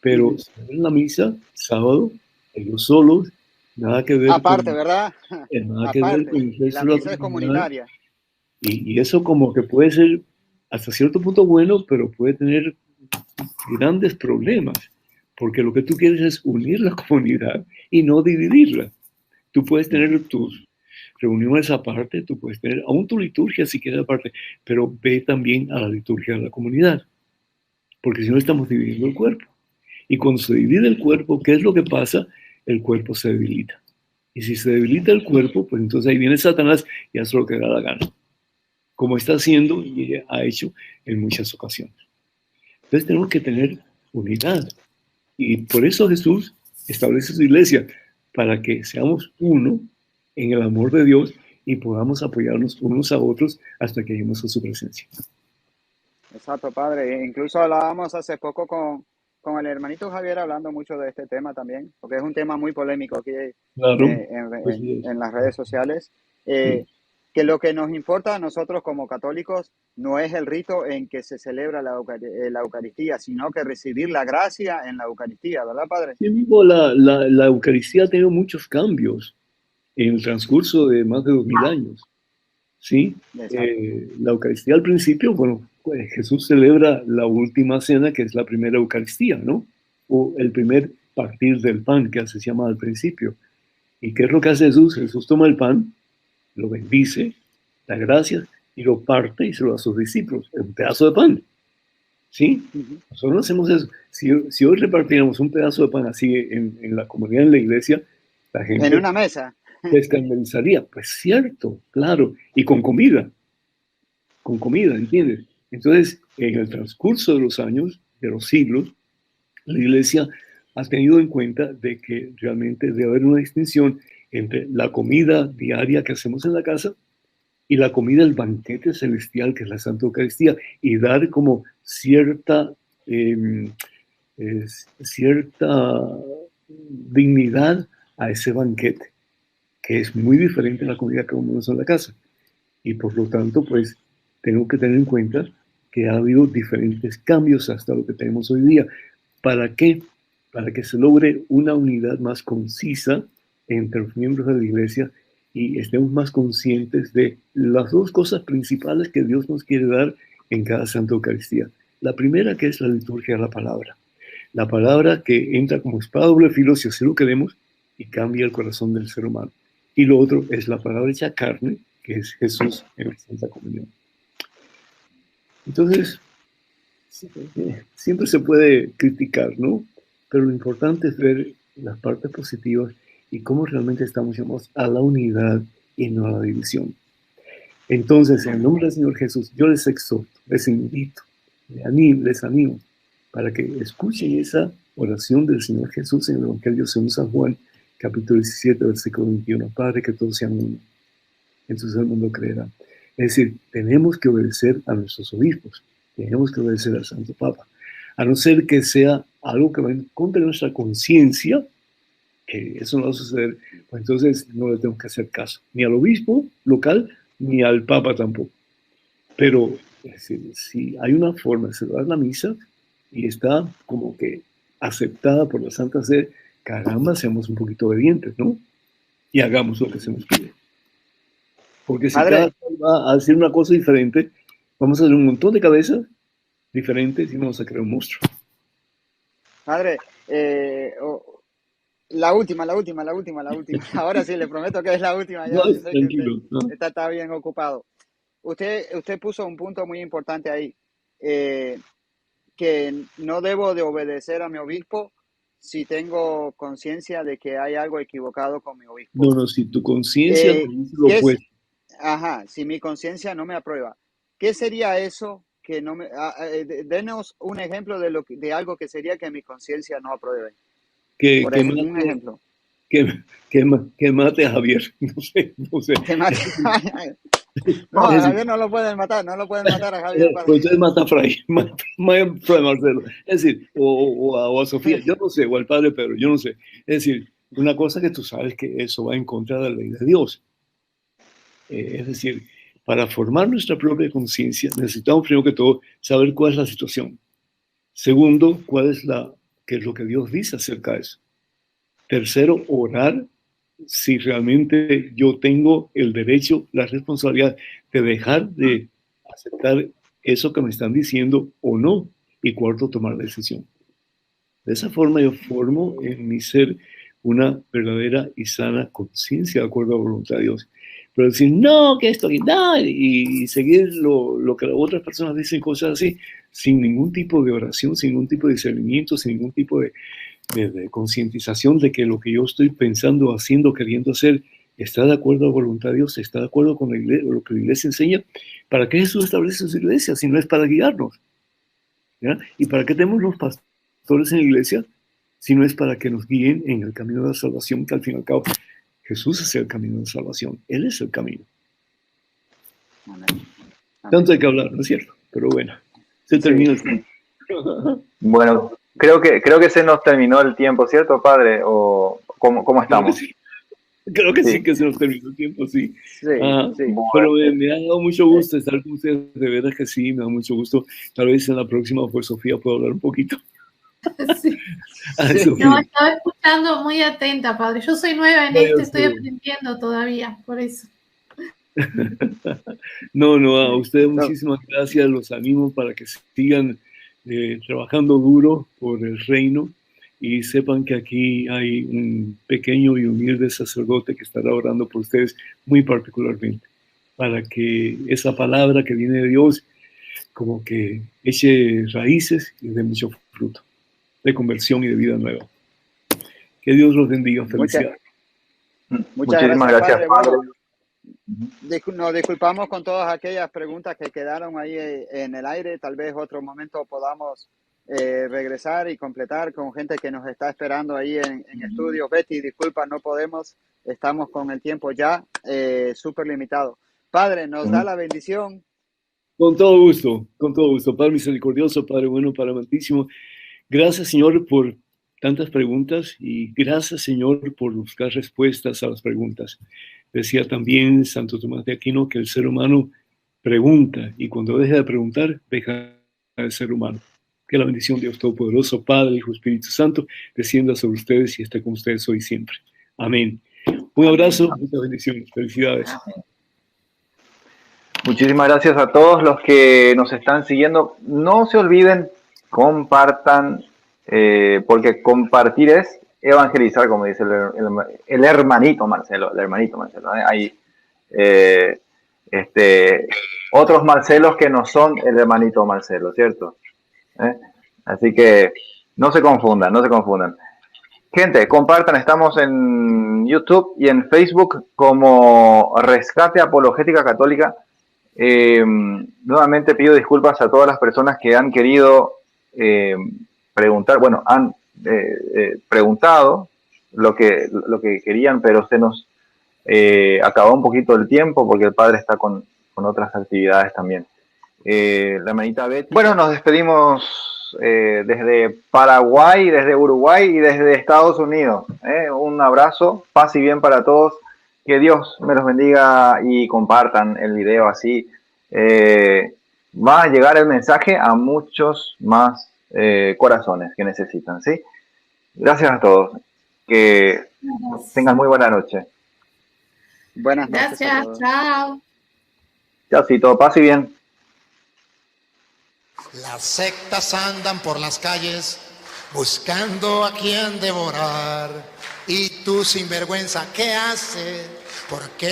[SPEAKER 3] pero en la misa, sábado, ellos solos, Nada que ver
[SPEAKER 4] aparte, ¿verdad?
[SPEAKER 3] Nada
[SPEAKER 4] aparte,
[SPEAKER 3] que ver con
[SPEAKER 4] la misa es comunitaria.
[SPEAKER 3] Y eso como que puede ser hasta cierto punto bueno, pero puede tener grandes problemas, porque lo que tú quieres es unir la comunidad y no dividirla. Tú puedes tener tus reuniones aparte, tú puedes tener aún tu liturgia si quieres aparte, pero ve también a la liturgia de la comunidad, porque si no estamos dividiendo el cuerpo. Y cuando se divide el cuerpo, ¿qué es lo que pasa? El cuerpo se debilita. Y si se debilita el cuerpo, pues entonces ahí viene Satanás y hace lo que da la gana, como está haciendo y ha hecho en muchas ocasiones. Entonces tenemos que tener unidad. Y por eso Jesús establece su iglesia, para que seamos uno en el amor de Dios y podamos apoyarnos unos a otros hasta que lleguemos a su presencia.
[SPEAKER 4] Exacto, padre. Incluso hablábamos hace poco con el hermanito Javier hablando mucho de este tema también, porque es un tema muy polémico aquí
[SPEAKER 3] Claro,
[SPEAKER 4] en las redes sociales. Que lo que nos importa a nosotros como católicos no es el rito en que se celebra la Eucaristía, sino que recibir la gracia en la Eucaristía, ¿verdad, padre?
[SPEAKER 3] Sí, mismo la Eucaristía ha tenido muchos cambios en el transcurso de más de 2000 años. ¿Sí? La Eucaristía al principio, bueno, pues Jesús celebra la última cena, que es la primera Eucaristía, ¿no? O el primer partir del pan, que se llama al principio. ¿Y qué es lo que hace Jesús? Jesús toma el pan, lo bendice, da gracias y lo parte y se lo da a sus discípulos, un pedazo de pan. ¿Sí? Nosotros no hacemos eso. Si hoy repartiéramos un pedazo de pan así en la comunidad, en la iglesia, la gente...
[SPEAKER 4] En una mesa.
[SPEAKER 3] Se escandalizaría. Pues cierto, claro. Y con comida, ¿entiendes? Entonces, en el transcurso de los años, de los siglos, la iglesia ha tenido en cuenta de que realmente debe haber una distinción entre la comida diaria que hacemos en la casa y la comida del banquete celestial, que es la Santa Eucaristía, y dar como cierta dignidad a ese banquete, que es muy diferente a la comida que comemos en la casa. Y por lo tanto, pues, tengo que tener en cuenta que ha habido diferentes cambios hasta lo que tenemos hoy día. ¿Para qué? Para que se logre una unidad más concisa entre los miembros de la iglesia y estemos más conscientes de las dos cosas principales que Dios nos quiere dar en cada Santa Eucaristía. La primera, que es la liturgia de la palabra. La palabra que entra como espada de doble filo, si así lo queremos, y cambia el corazón del ser humano. Y lo otro es la palabra hecha carne, que es Jesús en la Santa Comunión. Entonces, siempre se puede criticar, ¿no? Pero lo importante es ver las partes positivas y cómo realmente estamos llamados a la unidad y no a la división. Entonces, en el nombre del Señor Jesús, yo les exhorto, les invito, les animo para que escuchen esa oración del Señor Jesús en el Evangelio según San Juan, capítulo 17, versículo 21. Padre, que todos sean uno. Entonces el mundo creerá. Es decir, tenemos que obedecer a nuestros obispos, tenemos que obedecer al Santo Papa, a no ser que sea algo que va en contra de nuestra conciencia, que eso no va a suceder, pues entonces no le tenemos que hacer caso, ni al obispo local, ni al Papa tampoco. Pero es decir, si hay una forma de celebrar la misa y está como que aceptada por la Santa Sede, caramba, seamos un poquito obedientes, ¿no? Y hagamos lo que se nos pide. Porque si cada cual va a hacer una cosa diferente, vamos a hacer un montón de cabezas diferentes y vamos a crear un monstruo.
[SPEAKER 4] Padre, la última. Ahora sí, le prometo que es la última. Ya,
[SPEAKER 3] no, tranquilo.
[SPEAKER 4] Usted está bien ocupado. Usted puso un punto muy importante ahí, que no debo de obedecer a mi obispo si tengo conciencia de que hay algo equivocado con mi obispo.
[SPEAKER 3] No, si tu conciencia lo opuesto.
[SPEAKER 4] Ajá, si mi conciencia no me aprueba. ¿Qué sería eso que no me... denos un ejemplo de algo que sería que mi conciencia no apruebe.
[SPEAKER 3] Por ejemplo, un ejemplo. Que mate a Javier. No sé.
[SPEAKER 4] Que mate No, a Javier no lo pueden matar a Javier.
[SPEAKER 3] Pues entonces mata a Fray Marcelo. Es decir, o a Sofía, yo no sé, o al padre Pedro, yo no sé. Es decir, una cosa que tú sabes que eso va en contra de la ley de Dios. Es decir, para formar nuestra propia conciencia necesitamos primero que todo saber cuál es la situación. Segundo, qué es lo que Dios dice acerca de eso. Tercero, orar si realmente yo tengo el derecho, la responsabilidad de dejar de aceptar eso que me están diciendo o no, y cuarto, tomar la decisión. De esa forma yo formo en mi ser una verdadera y sana conciencia de acuerdo a la voluntad de Dios. Pero decir, no, que esto, que no, y seguir lo que las otras personas dicen, cosas así, sin ningún tipo de oración, sin ningún tipo de discernimiento, sin ningún tipo de concientización de que lo que yo estoy pensando, haciendo, queriendo hacer, está de acuerdo a la voluntad de Dios, está de acuerdo con la iglesia, lo que la iglesia enseña. ¿Para qué Jesús establece su iglesia si no es para guiarnos? ¿Ya? ¿Y para qué tenemos los pastores en la iglesia si no es para que nos guíen en el camino de la salvación, que al fin y al cabo Jesús es el camino de salvación, Él es el camino?
[SPEAKER 4] Amén.
[SPEAKER 3] Tanto hay que hablar, ¿no es cierto? Pero bueno, se termina el tiempo.
[SPEAKER 2] Bueno, creo que se nos terminó el tiempo, ¿cierto, padre? ¿O cómo estamos?
[SPEAKER 3] Creo que sí, que se nos terminó el tiempo, sí.
[SPEAKER 4] Sí.
[SPEAKER 3] Pero me ha dado mucho gusto estar con ustedes, de verdad que sí, me da mucho gusto. Tal vez en la próxima, pues Sofía, puedo hablar un poquito.
[SPEAKER 5] Sí. No, estaba escuchando muy atenta, padre. Yo soy nueva en esto, estoy aprendiendo todavía, por eso.
[SPEAKER 3] No, a ustedes muchísimas gracias, los animo para que sigan trabajando duro por el reino y sepan que aquí hay un pequeño y humilde sacerdote que estará orando por ustedes muy particularmente, para que esa palabra que viene de Dios como que eche raíces y dé mucho fruto de conversión y de vida nueva. Que Dios los bendiga. Felicidades.
[SPEAKER 2] Muchísimas gracias, padre.
[SPEAKER 4] Nos disculpamos con todas aquellas preguntas que quedaron ahí en el aire. Tal vez otro momento podamos regresar y completar con gente que nos está esperando ahí en estudio. Betty, disculpa, no podemos. Estamos con el tiempo ya súper limitado. Padre, nos da la bendición.
[SPEAKER 3] Con todo gusto. Padre misericordioso, Padre bueno, Padre amantísimo. Gracias, Señor, por tantas preguntas y gracias, Señor, por buscar respuestas a las preguntas. Decía también Santo Tomás de Aquino que el ser humano pregunta y cuando deja de preguntar, deja de ser humano. Que la bendición de Dios Todopoderoso, Padre, Hijo, Espíritu Santo, descienda sobre ustedes y esté con ustedes hoy y siempre. Amén. Un abrazo, muchas bendiciones, felicidades.
[SPEAKER 2] Muchísimas gracias a todos los que nos están siguiendo. No se olviden, compartan, porque compartir es evangelizar, como dice el hermanito Marcelo. Hay otros Marcelos que no son el hermanito Marcelo, ¿cierto? Así que no se confundan. Gente, compartan, estamos en YouTube y en Facebook como Rescate Apologética Católica. Nuevamente pido disculpas a todas las personas que han querido preguntar, han preguntado lo que querían, pero se nos acabó un poquito el tiempo porque el padre está con otras actividades también. La hermanita Betty. Bueno, nos despedimos desde Paraguay, desde Uruguay y desde Estados Unidos. Un abrazo, paz y bien para todos. Que Dios me los bendiga y compartan el video así. Va a llegar el mensaje a muchos más corazones que necesitan, ¿sí? Gracias a todos. Que tengan muy buena noche.
[SPEAKER 4] Buenas noches.
[SPEAKER 5] Gracias, chao.
[SPEAKER 2] Chaucito, paz y bien.
[SPEAKER 1] Las sectas andan por las calles buscando a quien devorar. Y tú, sinvergüenza, ¿qué haces? ¿Por qué?